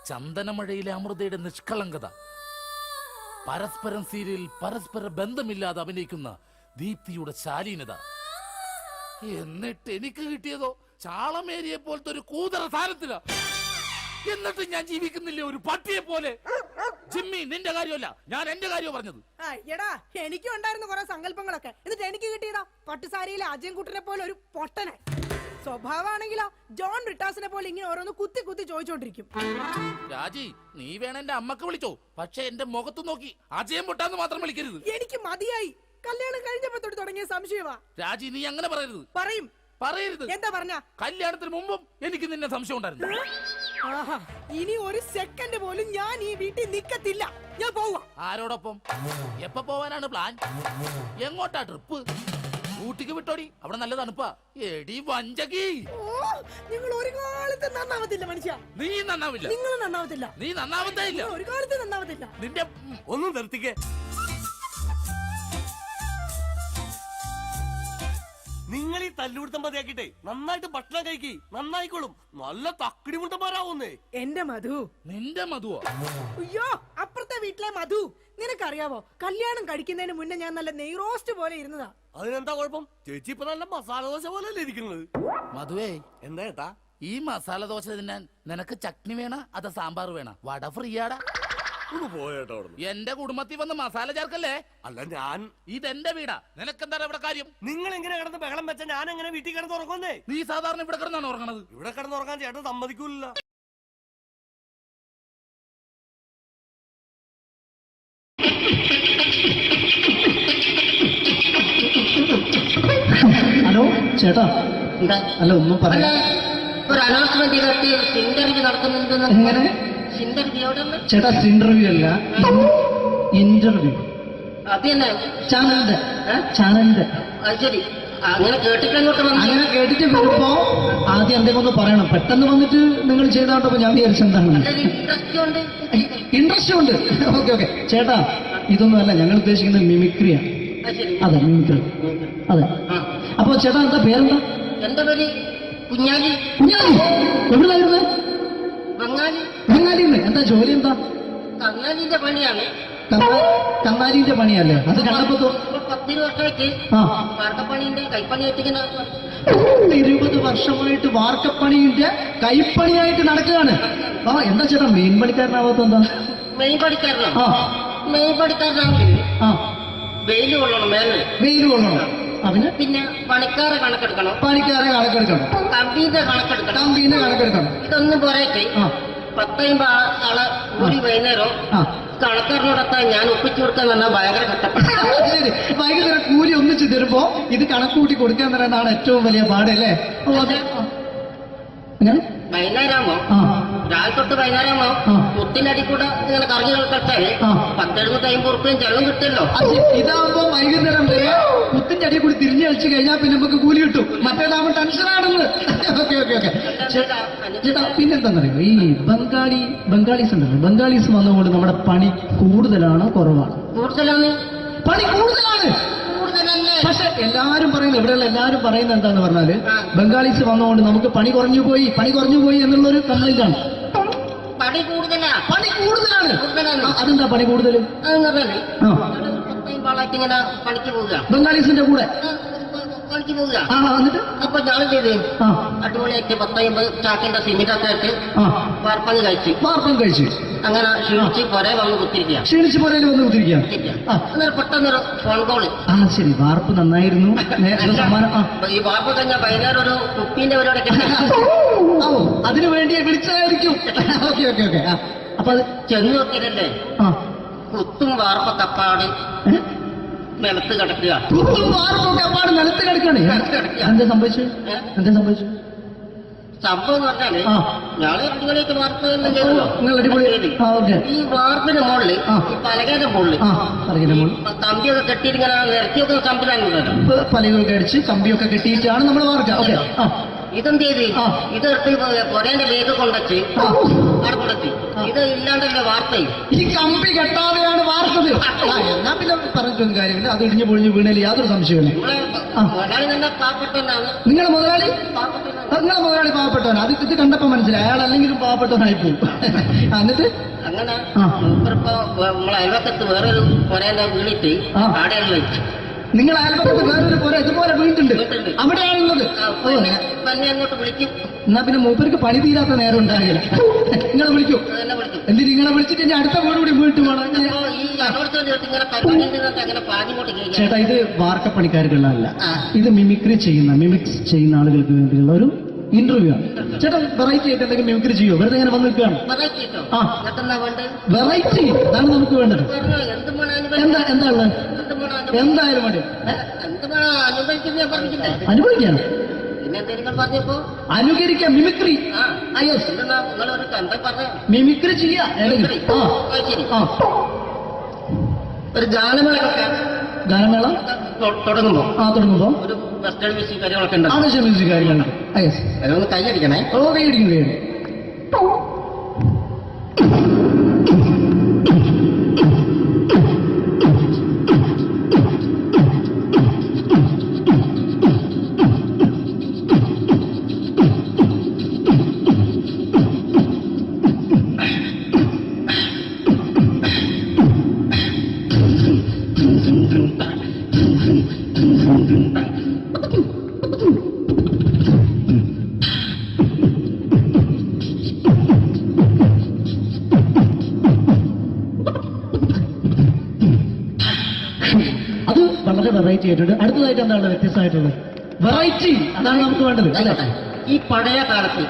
ചന്ദനമഴയിലെ അമൃതയുടെ നിഷ്കളങ്കത, പരസ്പരം സീരിയലിൽ പരസ്പര ബന്ധമില്ലാതെ അഭിനയിക്കുന്ന ദീപ്തിയുടെ ശാലീനത. എന്നിട്ട് എനിക്ക് കിട്ടിയതോ ചാളമേരിയെ പോലത്തെ ഒരു കൂതറ സാരത്തില. എന്നിട്ട് ഞാൻ ജീവിക്കുന്നില്ലേ ഒരു പട്ടിയെ പോലെ? ജിമ്മി, നിന്റെ കാര്യമല്ല, ഞാൻ എന്റെ കാര്യം പറഞ്ഞത്. എടാ, എനിക്കും ഉണ്ടായിരുന്നു കുറെ സങ്കല്പങ്ങളൊക്കെ. എന്നിട്ട് എനിക്ക് കിട്ടിയതാ പട്ടുസാരിയിലെ അജയൻകുട്ടനെ പോലെ ഒരു പൊട്ടനെ. സ്വഭാവമാണെങ്കിലോ ജോൺ ബ്രിട്ടാസിനെ പോലെ ഇങ്ങനെ ഓരോന്ന് കുത്തി കുത്തി ചോദിച്ചോണ്ടിരിക്കും. രാജി, നീ വേണം എന്റെ അമ്മക്ക് വിളിച്ചോ, പക്ഷെ എന്റെ മുഖത്ത് നോക്കി അജയം പൊട്ടാന്ന് മാത്രം വിളിക്കരുത്. എനിക്ക് മതിയായി. കല്യാണം കഴിഞ്ഞപ്പോ തൊട്ട് തുടങ്ങിയ സംശയമാ. രാജി, നീ അങ്ങനെ പറയരുത്. പറയും. പറയരുത്. എന്താ പറഞ്ഞ? കല്യാണത്തിന് മുമ്പും എനിക്ക് നിന്നെ സംശയം ഉണ്ടായിരുന്നു. ഇനി ഒരു സെക്കൻഡ് പോലും ഞാൻ ഈ വീട്ടിൽ നിക്കത്തില്ല. ഞാൻ പോവാ. ആരോടൊപ്പം? എപ്പോ പോവാനാണ് പ്ലാൻ? എങ്ങോട്ടാ ട്രിപ്പ്? ഊട്ടിക്ക് വിട്ടോടി, അവിടെ നല്ല തണുപ്പാ. എടി വഞ്ചകി, നിങ്ങൾ ഒരു കാലത്ത് നന്നാവത്തില്ല മനുഷ്യ. നീ നന്നാവില്ല. നിങ്ങൾ നന്നാവത്തില്ല. നീ നന്നാവത്തേ ഇല്ല. ഒരു കാലത്ത് നന്നാവത്തില്ല. നിന്റെ ഒന്നും നിർത്തിക്കേ. നിങ്ങൾ ഈ തല്ലുപിടുത്തം മതിയാക്കിട്ടെ നന്നായിട്ട് ഭക്ഷണം കഴിക്കി, നന്നായിക്കോളും. നല്ല തക്കിടി മുണ്ടന്മാരാവുന്നേ. എന്റെ മധു. നിന്റെ മധുവോ? അയ്യോ, അപ്പുറത്തെ വീട്ടിലെ മധു. നിനക്കറിയാവോ, കല്യാണം കഴിക്കുന്നതിന് മുന്നേ ഞാൻ നല്ല നെയ് റോസ്റ്റ് പോലെ ഇരുന്നതാ. അതിനെന്താ കുഴപ്പം? ചേച്ചി ഇപ്പൊ നല്ല മസാല ദോശ പോലെ അല്ലേ ഇരിക്കുന്നത്? മധുവേ, എന്താ ഏട്ടാ? ഈ മസാല ദോശ തിന്നാൻ നിനക്ക് ചട്നി വേണ അതോ സാമ്പാർ വേണ? വട ഫ്രീയാടാ. പോയേട്ടോ. എന്റെ കുടുംബത്തിൽ വന്ന് മസാല ചേർക്കല്ലേ. അല്ല, ഞാൻ ഇതെന്റെ വീടാ. നിനക്കെന്താ ഇവിടെ കാര്യം? നിങ്ങൾ എങ്ങനെ കിടന്ന് ബഹളം വെച്ച ഞാൻ എങ്ങനെ വീട്ടിൽ കിടന്ന് ഉറങ്ങുന്നേ? നീ സാധാരണ ഇവിടെ കിടന്നാണ് ഉറങ്ങണത്. ഇവിടെ കിടന്നുറങ്ങാൻ ചേട്ടൻ സമ്മതിക്കൂല. ചേട്ടാ അല്ല ഒന്നും പറയാ ഒരു അനൗൺസ്മെന്റ് ചെയ്തിട്ട് ഇന്റർവ്യൂ നടക്കുന്നുണ്ടെന്ന്. എങ്ങനെ ചേട്ടാ ഇന്റർവ്യൂ അല്ല ഇന്റർവ്യൂ അത് തന്നെ ചാനലിന്റെ അത് ശരി. അങ്ങനെ കേട്ടിട്ട് അങ്ങോട്ട് വന്നു. അങ്ങനെ കേട്ടിട്ട് വരുമ്പോ ആദ്യം എന്തെങ്കിലും ഒന്ന് പറയണം. പെട്ടെന്ന് വന്നിട്ട് നിങ്ങൾ ചെയ്താണ്ടപ്പോ ഞാൻ വിചാരിച്ചെന്താണ് ഇൻട്രസ്റ്റ് ഉണ്ട്. ഓക്കെ ഓക്കെ ചേട്ടാ ഇതൊന്നും അല്ല ഞങ്ങൾ ഉദ്ദേശിക്കുന്നത് മിമിക്രിയാണ്. അതെ മിമിക്രി അതെ. അപ്പൊ ചേട്ടാ എന്താ പേരെന്താ? എന്റെ പേര് കുഞ്ഞാലി. കുഞ്ഞാലി എവിടുന്നായിരുന്നു? ബംഗാളി. ബംഗാളിന്ന്. എന്താ ജോലി എന്താ? കന്നാലിന്റെ പണിയാണ്. കന്നാലിന്റെ പണിയല്ലേ? അത് കണ്ടപ്പോ 10 വർഷമായിട്ട് വാർക്കപ്പണിന്റെ കൈപ്പണിയായിട്ട് 20 വർഷമായിട്ട് വാർക്കപ്പണിന്റെ കൈപ്പണിയായിട്ട് നടക്കുകയാണ്. എന്താ ചേട്ടാ മെയിൻ പണിക്കാരനാവാത്ത എന്താ? മെയിൻ പണിക്കാരനാണ്. മെയിൻ പണിക്കാരനാണെങ്കിൽ വെയില് കൊള്ളണം. വെയില് കൊള്ളണം. അതിന് പിന്നെ പണിക്കാരെ കണക്കെടുക്കണം. കമ്പീന്റെ കണക്കെടുക്കണം. ഇതൊന്നും പോരായിട്ട് 10-50 ആളെ കൂടി വൈകുന്നേരം കണക്കാരനോടൊക്കെ ഞാൻ ഒപ്പിച്ചു കൊടുക്കാൻ പറഞ്ഞാൽ ഭയങ്കര കഷ്ടപ്പെട്ടു. വൈകുന്നേരം കൂലി ഒന്നിച്ചു തരുമ്പോ ഇത് കണക്കൂട്ടി കൊടുക്കാൻ പറയുന്നതാണ് ഏറ്റവും വലിയ പാടല്ലേ? വൈകുന്നേരമാകുമ്പോ രാവിലെ തൊട്ട് വൈകുന്നേരമാകുമ്പോ മുത്തിനടി കൂടെ ഇങ്ങനെ കറങ്ങി കളിച്ചാല് 10-70-50 ഉറുപ്പിയും ചെലവും കിട്ടുമല്ലോ. ഇതാകുമ്പോ വൈകുന്നേരം വരെ മുത്തിന്റെ അടി കൂടി തിരിഞ്ഞു കളിച്ചു കഴിഞ്ഞാൽ പിന്നെ നമുക്ക് കൂലി കിട്ടും. മറ്റേതാകുമ്പോ ടെൻഷനാണെന്ന്. ഓക്കെ ഓക്കെ ഓക്കെ ചേട്ടാ പിന്നെന്താന്നറിയോ ഈ ബംഗാളീസ് ഉണ്ടല്ലോ, ബംഗാളീസ് വന്നുകൊണ്ട് നമ്മുടെ പണി കൂടുതലാണോ കുറവാണ്? കൂടുതലാണ്. പണി കൂടുതലാണ്. പക്ഷെ എല്ലാരും പറയുന്നത് ഇവിടെയുള്ള എല്ലാരും പറയുന്നത് എന്താന്ന് പറഞ്ഞാല് ബംഗാളീസ് വന്നുകൊണ്ട് നമുക്ക് പണി കുറഞ്ഞു പോയി എന്നുള്ളൊരു കംപ്ലൈന്റ് ആണ്. പണി കൂടുതലാണ്. അതെന്താ പണി കൂടുതൽ? പണിക്ക് പോവുക ബംഗാളീസിന്റെ കൂടെ പണിക്ക് പോവുക. അപ്പൊ ഞാൻ ചെയ്ത് അടിപൊളിയായിട്ട് 10-50 ചാക്കിന്റെ സിമെന്റൊക്കെ ആയിട്ട് വാർപ്പം കഴിച്ചു. അങ്ങനെ ക്ഷീണിച്ച് പുറേ വന്ന് കുത്തിരിക്കുക. പെട്ടെന്നൊരു ഫോൺ കോള്. ശരി വാർപ്പ് നന്നായിരുന്നു. ഈ വാർപ്പ് കഴിഞ്ഞാൽ വൈകുന്നേരം ഒരു കുപ്പീന്റെ പരിപാടി അതിനു വേണ്ടി വിളിച്ചതായിരിക്കും. Okay okay okay. അപ്പൊ അത് ചെന്ന് നോക്കിയതല്ലേ കുത്തും വാർപ്പ കപ്പാട് നിലത്ത് കിടക്കുക. നിലത്ത് കിടക്കാണ്. എന്താ സംഭവിച്ചു? സംഭവം എന്ന് പറഞ്ഞാല് ഞാള് അടിപൊളിയായിട്ട് വാർപ്പ് ഈ വാർപ്പിന്റെ മുകളില് ഈ പലകയുടെ മുകളില് കമ്പിയൊക്കെ കെട്ടിയിട്ട് ഇങ്ങനെ നിരത്തിയൊക്കെ സംവിധാനം പലകൊക്കെ അടിച്ച് കമ്പിയൊക്കെ കെട്ടിയിട്ടാണ് നമ്മൾ വാർക്കുക. ഓക്കെ ഇതെന്ത് ചെയ്ത് ഇതെടുത്ത് പൊരേന്റെ വേഗ കൊണ്ടച്ച് അവിടെ കൊണ്ടെത്തി. ഇത് ഇല്ലാണ്ടല്ലേ വാർത്തയും. ഈ കമ്പി കെട്ടാതെയാണ് വാർത്തത്. എന്നാ പിന്നെ പറഞ്ഞിട്ടൊന്നും കാര്യമില്ല. അത് ഇടിഞ്ഞു പൊളിഞ്ഞു വീണേൽ യാതൊരു സംശയമില്ല. മുതലാളി തന്നെ പാവപ്പെട്ടവനാണ്. നിങ്ങളെ മുതലാളി പാവപ്പെട്ടവനാണ്. അത് ഇത് കണ്ടപ്പോ മനസ്സിലായി അയാൾ അല്ലെങ്കിലും പാവപ്പെട്ടവനായി പോകും. എന്നിട്ട് അങ്ങനെ ഇപ്പൊ നമ്മളെ അയൽവക്കത്ത് വേറൊരു പൊരേന്റെ വീണിട്ട് ആടെയാണ് വെച്ചു. നിങ്ങൾ അയൽപക്കത്ത് വേറൊരു പോലെ ഇതുപോലെ വീട്ടുണ്ട് അവിടെയാണുള്ളത്. അങ്ങോട്ട് വിളിക്കും. എന്നാ പിന്നെ മൂപ്പർക്ക് പണി തീരാത്ത നേരം ഉണ്ടാകില്ല. നിങ്ങളെ വിളിക്കും. എന്തിന് നിങ്ങളെ വിളിച്ചിട്ട് ഇനി അടുത്ത വീട് കൂടി വീട്ടു പോകണം. ചേട്ടാ ഇത് വാർക്കപ്പണിക്കാർക്കുള്ളതല്ല. ഇത് മിമിക്സ് ചെയ്യുന്ന ആളുകൾക്ക് വേണ്ടിയുള്ള ഒരു ഇന്റർവ്യൂ ആണ്. ചേട്ടാ വെറൈറ്റി ആയിട്ട് എന്തെങ്കിലും മിമിക്രി ചെയ്യോ? വെറുതെ ഇങ്ങനെ വന്ന് നിൽക്കുകയാണ്. വെറൈറ്റി അതാണ് നമുക്ക് വേണ്ടത്. എന്താ ഉള്ളത്? എന്തായാലും മതി. അനുഭവിക്കാണ്. അനുകരിക്കാം. മിമിക്രി മിമിക്രി ചെയ്യാ. ഒരു ഗാനമേള തുടങ്ങുമ്പോ ഒരു വെസ്റ്റേൺ മ്യൂസിക് കാര്യങ്ങളൊക്കെ ഉണ്ട്. മ്യൂസിക് കാര്യങ്ങളുണ്ട്. അതൊന്ന് കൈയടിക്കണേ. കൈയടിക്കും. വളരെ വെറൈറ്റി ആയിട്ടുണ്ട്. അടുത്തതായിട്ട് എന്താണ് വ്യത്യസ്തമായിട്ടുള്ളത്? വെറൈറ്റി അതാണ് നമുക്ക് വേണ്ടത് അല്ലേ? ഈ പഴയ കാലത്ത്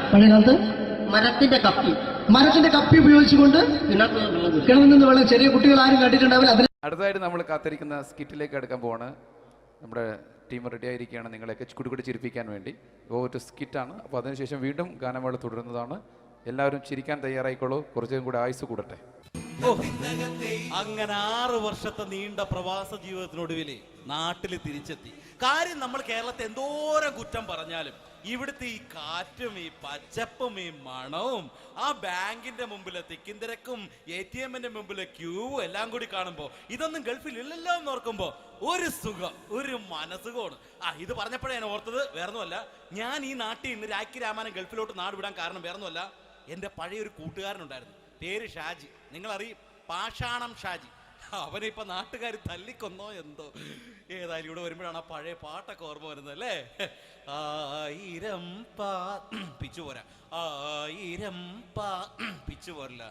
മരത്തിന്റെ കപ്പി ഉപയോഗിച്ചുകൊണ്ട് കിണറിൽ നിന്ന് വെള്ളം ചെറിയ കുട്ടികൾ ആരും കണ്ടിട്ടുണ്ടാവില്ല. അടുത്തതായിട്ട് നമ്മൾ കാത്തിരിക്കുന്ന സ്കിറ്റിലേക്ക് എടുക്കാൻ പോവാണ്. നമ്മുടെ ടീം റെഡി ആയിരിക്കുകയാണ് നിങ്ങളെയൊക്കെ കുടുകുടി ചിരിപ്പിക്കാൻ വേണ്ടി. ഒരു സ്കിറ്റാണ്. അപ്പോൾ അതിനുശേഷം വീണ്ടും ഗാനമേള തുടരുന്നതാണ്. എല്ലാവരും ചിരിക്കാൻ തയ്യാറായിക്കോളൂ. കുറച്ചും കൂടി ആയുസ് കൂടട്ടെ. അങ്ങനെ 6 വർഷത്തെ നീണ്ട പ്രവാസ ജീവിതത്തിനൊടുവിൽ നാട്ടിൽ തിരിച്ചെത്തി. കാര്യം നമ്മൾ കേരളത്തെ എന്തോരം കുറ്റം പറഞ്ഞാലും ഇവിടുത്തെ ഈ കാറ്റും ഈ പച്ചപ്പും ഈ മണവും ആ ബാങ്കിന്റെ മുമ്പിലെ തിക്കും തിരക്കും ATM-ന്റെ മുമ്പിലെ ക്യൂവും എല്ലാം കൂടി കാണുമ്പോ ഇതൊന്നും ഗൾഫിൽ ഇല്ലല്ലോ എന്ന് ഓർക്കുമ്പോ ഒരു സുഖം, ഒരു മനസുഖമാണ്. ഇത് പറഞ്ഞപ്പോഴേ ഞാൻ ഓർത്തത് വേറൊന്നുമല്ല, ഞാൻ ഈ നാട്ടിൽ നിന്ന് രാഖി രാമാനം ഗൾഫിലോട്ട് നാട് വിടാൻ കാരണം വേറൊന്നുമല്ല, എൻ്റെ പഴയൊരു കൂട്ടുകാരനുണ്ടായിരുന്നു, പേര് ഷാജി. നിങ്ങളറിയും, പാഷാണം ഷാജി. അവനെ ഇപ്പൊ നാട്ടുകാർ തല്ലിക്കൊന്നോ എന്തോ. ഏതായാലും ഇവിടെ വരുമ്പോഴാണ് ആ പഴയ പാട്ടൊക്കെ ഓർമ്മ വരുന്നത് അല്ലേ. 1000 പിച്ചു പോരാ, 1000 പിച്ചു പോരില്ല,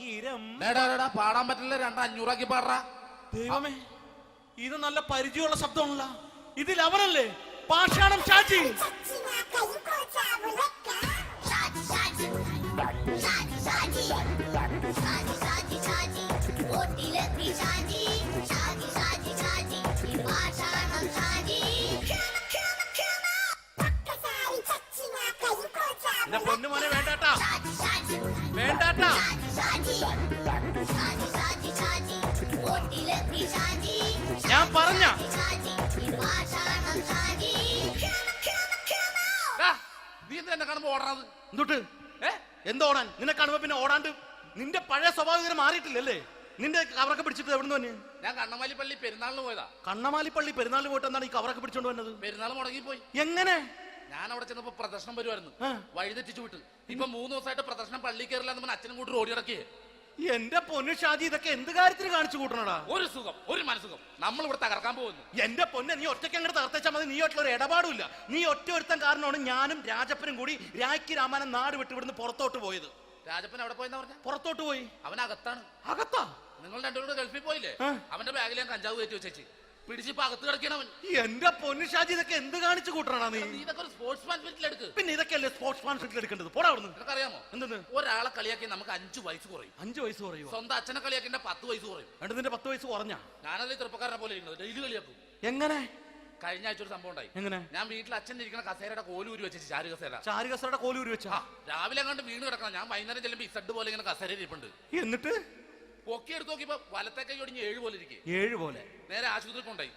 1000 പാടാൻ പറ്റില്ല, 200 പാടാ. ദൈവമേ, ഇത് നല്ല പരിചയമുള്ള ശബ്ദമാണല്ലോ. ഇതിൽ അവനല്ലേ പാഷാണം ഷാജി? പൊന്നുമോനെ വേണ്ടാട്ടാ, വേണ്ടാട്ടാ. ഞാൻ പറഞ്ഞ നീ എന്താ കാണുമ്പോ ഓടാത്? എന്തൊട്ട് എന്തോടാൻ? നിന്നെ കാണുമ്പോ പിന്നെ ഓടാണ്ട് നിന്റെ പഴയ സ്വഭാവം മാറിയിട്ടില്ലല്ലേ? നിന്റെ കവറൊക്കെ പിടിച്ചിട്ട് എവിടുന്ന് തന്നെ? ഞാൻ കണ്ണമാലിപ്പള്ളി പെരുന്നാളിന് പോയതാ. കണ്ണമാലിപ്പള്ളി പെരുന്നാളിന് പോയിട്ട് എന്താണ് ഈ കവറൊക്കെ പിടിച്ചോണ്ട് വന്നത്? പെരുന്നാൾ മുടങ്ങിപ്പോയി. എങ്ങനെ? ഞാൻ അവിടെ ചെന്നപ്പോ പ്രദർശനം വരുമായിരുന്നു, വഴിതെറ്റിച്ചു വിട്ട്. ഇപ്പൊ 3 ദിവസമായിട്ട് പ്രദർശനം പള്ളി കയറില്ല എന്ന് അച്ഛനും കൂട്ടി ഓടി കിടക്കിയേ. എന്റെ പൊന്നു ഷാജി, ഇതൊക്കെ എന്ത് കാര്യത്തിന് കാണിച്ചു കൂട്ടണടാ? ഒരു സുഖം, ഒരു മനസുഖം. നമ്മൾ ഇവിടെ തകർക്കാൻ പോകുന്നു. എന്റെ പൊന്നെ, നീ ഒറ്റയ്ക്ക് അങ്ങോട്ട് തകർത്തേച്ചാൽ മതി. നീ ഒറ്റ ഒരു ഇടപാടില്ല. നീ ഒറ്റ ഒരുത്തൻ കാരണമാണ് ഞാനും രാജപ്പനും കൂടി രാഖി രാമാനം നാട് വിട്ട് ഇവിടുന്ന് പുറത്തോട്ട് പോയത്. രാജപ്പൻ എവിടെ പോയെന്ന് പറഞ്ഞ? പുറത്തോട്ട് പോയി. അവനകത്താണ്. അകത്താ? നിങ്ങൾ രണ്ടുപേരും ഗൾഫിൽ പോയില്ലേ? അവന്റെ ബാഗിൽ ഞാൻ കഞ്ചാവ് കയറ്റി വെച്ചേച്ച് പിടിച്ചിപ്പോ അകത്ത് കിടക്കണവൻ. എന്റെ പൊന്നു ഷാജി, ഇതൊക്കെ എന്ത് കാണിച്ചു കൂട്ടണ നീ? ഇതൊക്കെ ഒരു സ്പോർട്സ്മാൻ സ്പിരിറ്റിൽ എടുക്ക്. പിന്നെ ഇതൊക്കെയല്ലേ സ്പോർട്സ്മാൻ സ്പിരിറ്റിൽ എടുക്കേണ്ടത്? പോടാ അവിടുന്ന്. നിനക്കറിയാമോ എന്തെന്ന്? ഒരാളെ കളിയാക്കി നമുക്ക് 5 വയസ്സ് കുറയും. 5 വയസ്സ് കുറയും? സ്വന്തം അച്ഛനെ കളിയാക്കി 10 വയസ്സ് കുറയും. എന്നിട്ട് നിന്റെ 10 വയസ്സ് കുറഞ്ഞ? ഞാനത് ചെറുപ്പക്കാരനെ പോലെ ഇരിക്കുന്നത്, ഡെയിലി കളിയാക്കും. എങ്ങനെ? കഴിഞ്ഞ ആഴ്ച ഒരു സംഭവം ഉണ്ടായി. എങ്ങനെ? ഞാൻ വീട്ടിൽ അച്ഛൻ ഇരിക്കുന്ന കസേരയുടെ കോലൂരി വെച്ചു. ചാരു കസേരയുടെ കോലൂരി വെച്ചാ? രാവിലെ കണ്ട് വീണ് കിടക്കണം. ഞാൻ വൈകുന്നേരം ചെല്ലുമ്പോ ഇസഡ് പോലെ ഇങ്ങനെ കസേര ഇരിപ്പുണ്ട്. എന്നിട്ട് പൊക്കി എടുത്ത് നോക്കിയപ്പോ വലത്തെ കൈ ഒടിഞ്ഞ് 7 പോലെ ഇരിക്കും. 7 പോലെ? നേരെ ആശുപത്രി കൊണ്ടായി.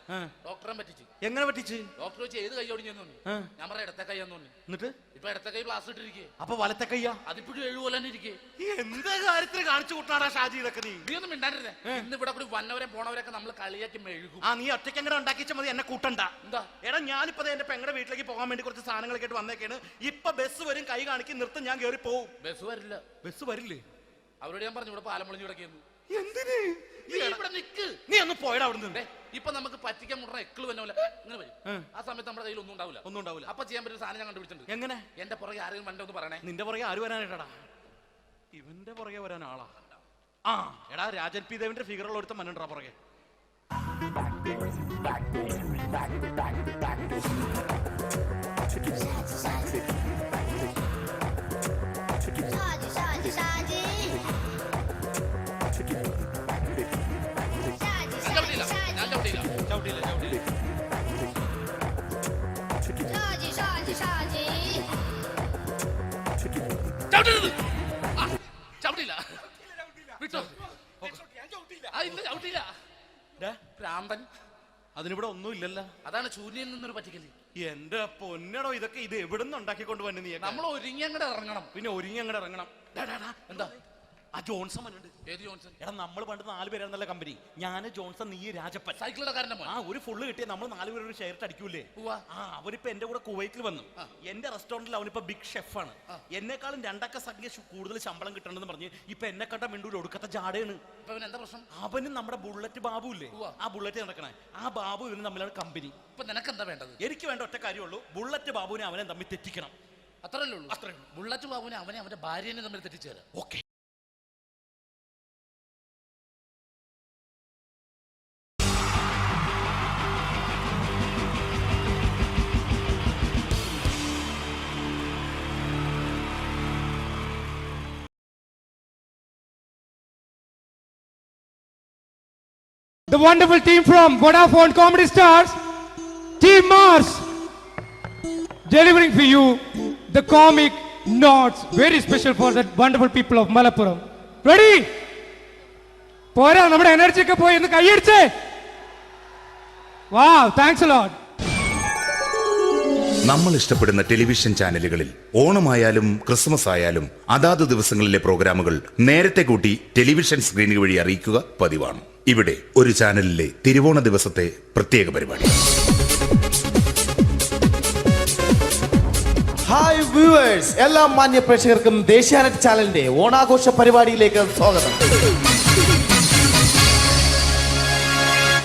ഡോക്ടറെ പറ്റിച്ചു. എങ്ങനെ പറ്റിച്ച്? ഡോക്ടർ വെച്ച് ഏത് കൈ ഒടിഞ്ഞെന്ന് തോന്നി. ഞാൻ പറയാം ഇടത്തെ കൈ എന്ന് തോന്നി. എന്നിട്ട് ഇപ്പൊ ഇടത്തെ കൈ പ്ലാസ്റ്റർ ഇട്ടിരിക്കേ. അപ്പൊ വലത്തെ കയ്യാ? അതിപ്പോഴും 7 പോലെ തന്നെ ഇരിക്കേ. എന്ത് കാര്യത്തിന് കാണിച്ചു കൂട്ടാടാ ഷാജി ഇതൊക്കെ? നീ ഒന്നും മിണ്ടാണ്ടിരുന്നേ. ഇന്ന് ഇവിടെ കൂടി വന്നവരെ പോണവരൊക്കെ നമ്മൾ കളിയാക്കി മെഴുകും. നീ ഒറ്റയ്ക്ക് അങ്ങനെ ഉണ്ടാക്കിച്ചാൽ മതി, എന്നെ കൂട്ടണ്ട. എന്താ? എടാ, ഞാനിപ്പോ എന്റെ പെങ്ങളുടെ വീട്ടിലേക്ക് പോകാൻ വേണ്ടി കുറച്ച് സാധനങ്ങളൊക്കെ ആയിട്ട് വന്നേക്കാണ്. ഇപ്പൊ ബസ് വരും, കൈ കാണിക്കും, നിർത്തും, ഞാൻ കയറി പോവും. ബസ് വരില്ല. ബസ് വരില്ലേ? അവരോട് ഞാൻ പറഞ്ഞു ഇവിടെ പാലം പൊളിഞ്ഞു കിടക്കുന്നു. എന്തിന്? ഇവിടെ നിക്ക്. നീ ഒന്ന് പോയടാ അവിടുന്ന്. ഇപ്പൊ നമുക്ക് പറ്റിക്കാൻ മുട്ട എക്കിള് വന്ന പോലെ ഇങ്ങനെ വരും. ആ സമയത്ത് നമ്മുടെ കയ്യിൽ ഒന്നും ഉണ്ടാവില്ല. അപ്പൊ ചെയ്യാൻ പറ്റുന്ന സാധനം ഞാൻ കണ്ടുപിടിച്ചിട്ടുണ്ട്. എങ്ങനെ? എന്റെ പുറകെ ആരെങ്കിലും വണ്ടി ഒന്ന് പറയണേ. നിന്റെ പുറകെ ആര് വരാനായിട്ടാടാ? ഇവന്റെ പുറകെ വരാൻ ആളാ? എടാ, രാജൻ പി ദേവിന്റെ ഫിഗറുള്ള ഒരുത്ത മനുണ്ടാ പുറകെ. അതിനിവിടെ ഒന്നും ഇല്ലല്ലോ. അതാണ് ശൂന്യയിൽ നിന്നൊരു പറ്റിക്കല്. എന്റെ പൊന്നടോ, ഇതൊക്കെ ഇത് എവിടുന്ന് ഉണ്ടാക്കിക്കൊണ്ട് വന്നു നീ? നമ്മൾ ഒരുങ്ങി അങ്ങോട്ട് ഇറങ്ങണം. പിന്നെ ഒരുങ്ങി അങ്ങോട്ട് ഇറങ്ങണം. എന്താ? ആ ജോൺസൺ മനുണ്ട്. ഏത് ജോൺസൺ? എടാ, നമ്മൾ പണ്ട് 4 പേരായിരുന്നല്ല കമ്പനി. ഞാന്, ജോൺസൺ, നീ, രാജപ്പൻ. സൈക്കിളുടെ കാരന്റെ മോൻ. ഒരു ഫുള്ള് കിട്ടിയ നമ്മൾ 4 പേര് ഒരു ഷെയർ അടിക്കൂലേ? അവനിപ്പോ എന്റെ കൂടെ കുവൈറ്റിൽ വന്നു. എന്റെ റെസ്റ്റോറന്റിൽ അവനിപ്പോ ബിഗ് ഷെഫാണ്. എന്നെക്കാളും 2 അക്ക സംഖ്യ കൂടുതൽ ശമ്പളം കിട്ടണമെന്ന് പറഞ്ഞ് ഇപ്പൊ എന്നെ കണ്ട മിണ്ടൂര് ഒടുക്കത്തെ ജാടയാണ്. എന്താ പ്രശ്നം? അവനും നമ്മുടെ ബുള്ളറ്റ് ബാബു ഇല്ലേ, ആ ബുള്ളറ്റ് നടക്കണേ, ആ ബാബു ഇവനും തമ്മിലാണ് കമ്പനി. ഇപ്പൊ നിനക്ക് എന്താ വേണ്ടത്? എനിക്ക് വേണ്ട ഒറ്റ കാര്യമുള്ളൂ, ബുള്ളറ്റ് ബാബുവിനെ അവനെ തമ്മിൽ തെറ്റിക്കണം. അത്രയല്ലേ ഉള്ളൂ? അത്രേ. ബുള്ളറ്റ് ബാബുവിനെ അവനെ അവന്റെ ഭാര്യനെ തമ്മിൽ തെറ്റിച്ചു തരാം. Okay. The wonderful team from Vodafone Comedy Stars Team Mars delivering for you the comic notes, very special for the wonderful people of Malappuram. Ready? പോരാ, നമ്മുടെ എനർജി ഒക്കെ പോയി ഒന്ന് കൈയടിച്ചേ. Wow, thanks a lot. നമ്മൾ ഇഷ്ടപ്പെടുന്ന ടെലിവിഷൻ ചാനലുകളിൽ ഓണമായാലും Christmas ആയാലും അതാത് ദിവസങ്ങളിലെ പ്രോഗ്രാമുകൾ നേരത്തെ കൂട്ടി ടെലിവിഷൻ സ്ക്രീനുകൾ വഴി അറിയിക്കുക പതിവാണ്. ഇവിടെ ഒരു ചാനലിലെ തിരുവോണ ദിവസത്തെ പ്രത്യേക പരിപാടി. ഹായ് വ്യൂവേഴ്സ്, എല്ലാ മാന്യ പ്രേക്ഷകർക്കും ദേശീയാനെറ്റ് ചാനലിന്റെ ഓണാഘോഷ പരിപാടിയിലേക്ക് സ്വാഗതം.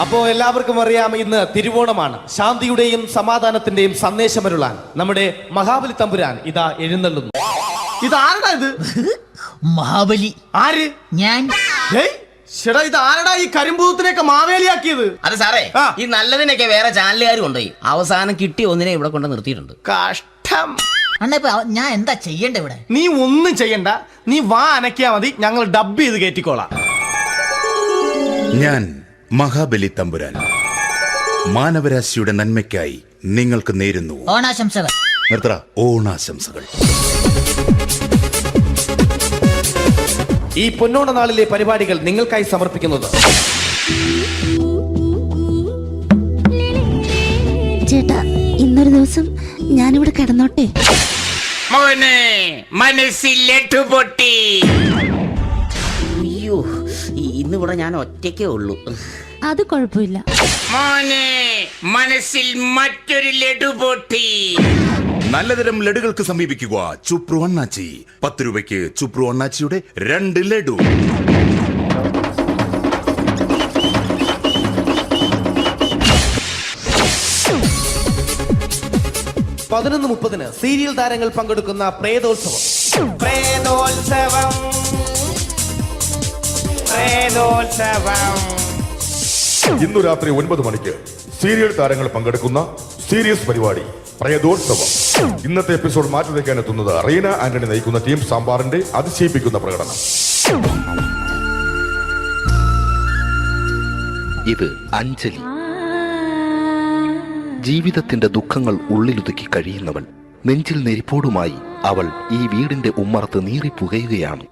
അപ്പോൾ എല്ലാവർക്കും അറിയാം, ഇന്ന് തിരുവോണമാണ്. ശാന്തിയുടെയും സമാധാനത്തിന്റെയും സന്ദേശമരുളാൻ നമ്മുടെ മഹാബലി തമ്പുരാൻ ഇതാ എഴുന്നള്ളുന്നു. ഇതാരടാ ഇത്? മഹാബലി. ആര്? ഞാൻ. ചേട്ടാ, ഇത് ആരടാ ഈ കരിമ്പൂത്തിനെയൊക്കെ മാവേലിയാക്കിയത്? അത് സാറേ, ഈ നല്ലതിനൊക്കെ വേറെ ചാനലുകാർ കൊണ്ടുപോയി അവസാനം കിട്ടി ഒന്നിനെ ഇവിടെ കൊണ്ട് നിർത്തിയിട്ടുണ്ട്. കഷ്ടം. അണ്ണ ഇപ്പൊ ഞാൻ എന്താ ചെയ്യണ്ട ഇവിടെ? നീ ഒന്നും ചെയ്യണ്ട, നീ വാ അനക്കിയാ മതി, ഞങ്ങൾ ഡബ് ചെയ്ത് കയറ്റിക്കോളാം. ഞാൻ മഹാബലി തമ്പുരാൻ മാനവരാശിയുടെ നന്മയ്ക്കായി നിങ്ങൾക്ക് നേരുന്നു ഓണാശംസകൾ. നിർത്തറ ഓണാശംസകൾ. ഈ പൊന്നോണ നാളിലെ പരിപാടികൾ നിങ്ങൾക്കായി സമർപ്പിക്കുന്നത് ചേട്ടാ, ഇന്നൊരു ദിവസം ഞാനിവിടെ കിടന്നോട്ടെ. മോനെ മനസ്സിലെട്ടു പൊട്ടി. അയ്യോ, ഇന്നിവിടെ ഞാൻ ഒറ്റയ്ക്കേ ഉള്ളൂ. അത് കുഴപ്പമില്ല. മോനെ മനസ്സിൽ മറ്റൊരു ലഡു പൊട്ടി. നല്ലതരം ലഡുകൾക്ക് സമീപിക്കുക ചുപ്രു അണ്ണാച്ചി. 10 രൂപയ്ക്ക് ചുപ്രു അണ്ണാച്ചിയുടെ 2 ലഡു. (11:30) സീരിയൽ താരങ്ങൾ പങ്കെടുക്കുന്ന പ്രേതോത്സവം. ഇന്നു രാത്രി 9 മണിക്ക് സീരിയൽ താരങ്ങൾ പങ്കെടുക്കുന്ന സീരിയസ് പരിപാടി പ്രേതോത്സവം. ഇന്നത്തെ എപ്പിസോഡ് മാറ്റി വയ്ക്കാൻ എത്തുന്നത് റീന ആന്റണി നയിക്കുന്ന ടീം സാമ്പാറിന്റെ അതിശയിപ്പിക്കുന്ന പ്രകടനം. ഇത് അഞ്ജലി. ജീവിതത്തിന്റെ ദുഃഖങ്ങൾ ഉള്ളിലൊതുക്കി കഴിയുന്നവൾ. നെഞ്ചിൽ നെരിപ്പോടുമായി അവൾ ഈ വീടിന്റെ ഉമ്മറത്ത് നീറി പുകയുകയാണ്.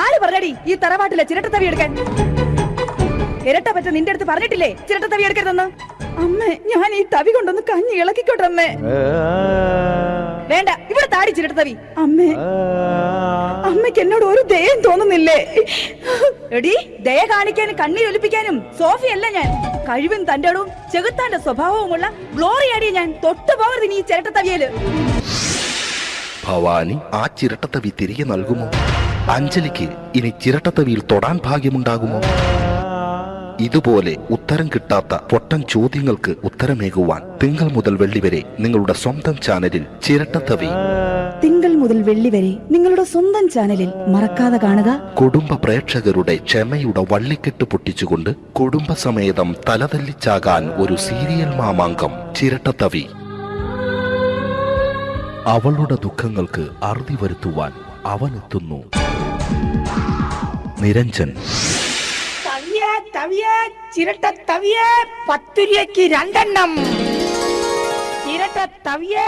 ആര് പറഞ്ഞടി ഈ തറവാട്ടിലെ ചിരട്ട തവി എടുക്കാൻ? ഇരട്ട പറ്റ നിന്റെ അടുത്ത് പറഞ്ഞിട്ടില്ലേ ചിരട്ട തവി എടുക്കരുതെന്ന്? അമ്മേ, ഞാൻ ഈ തവി കൊണ്ടൊന്ന് കഞ്ഞി ഇളക്കിക്കോട്ടെ അമ്മേ. വേണ്ട, ഇവിടെ താടി ചിരട്ട തവി. അമ്മേ, അമ്മയ്ക്ക് എന്നോട് ഒരു ദയം തോന്നുന്നില്ലേ? എടി, ദയ കാണിക്കാനും കണ്ണീരൊലിപ്പിക്കാനും സോഫിയല്ല ഞാൻ. കഴിവും തന്റെടും ചെകുത്താന്റെ സ്വഭാവവുമുള്ള ഗ്ലോറിയാടിയ ഞാൻ. തൊട്ടു പോകരുത് നീ ചിരട്ട തവിയല്. ഭവാനി ആ ചിരട്ടത്തവി തിരികെ നൽകുമോ? അഞ്ജലിക്ക് ഇനി ചിരട്ടത്തവിയിൽ തൊടാൻ ഭാഗ്യമുണ്ടാകുമോ? ഇതുപോലെ ഉത്തരം കിട്ടാത്ത പൊട്ടൻ ചോദ്യങ്ങൾക്ക് ഉത്തരമേകുവാൻ തിങ്കൾ മുതൽ വെള്ളി വരെ നിങ്ങളുടെ സ്വന്തം ചാനലിൽ ചിരട്ടത്തവി. തിങ്കൾ മുതൽ വെള്ളി വരെ നിങ്ങളുടെ സ്വന്തം ചാനലിൽ മറക്കാതെ കാണുക. കുടുംബ പ്രേക്ഷകരുടെ ക്ഷമയുടെ വള്ളിക്കെട്ട് പൊട്ടിച്ചുകൊണ്ട് കുടുംബസമേതം തലതല്ലിച്ചാകാൻ ഒരു സീരിയൽ മാമാങ്കം ചിരട്ടത്തവി. അവളുടെ ദുഃഖങ്ങൾക്ക് അറുതി വരുത്തുവാൻ അവനെത്തുന്നു. നിരഞ്ജൻ. ചിരട്ട തവിയേ 10 രൂപയ്ക്ക് 2 എണ്ണം. ചിരട്ട തവിയേ.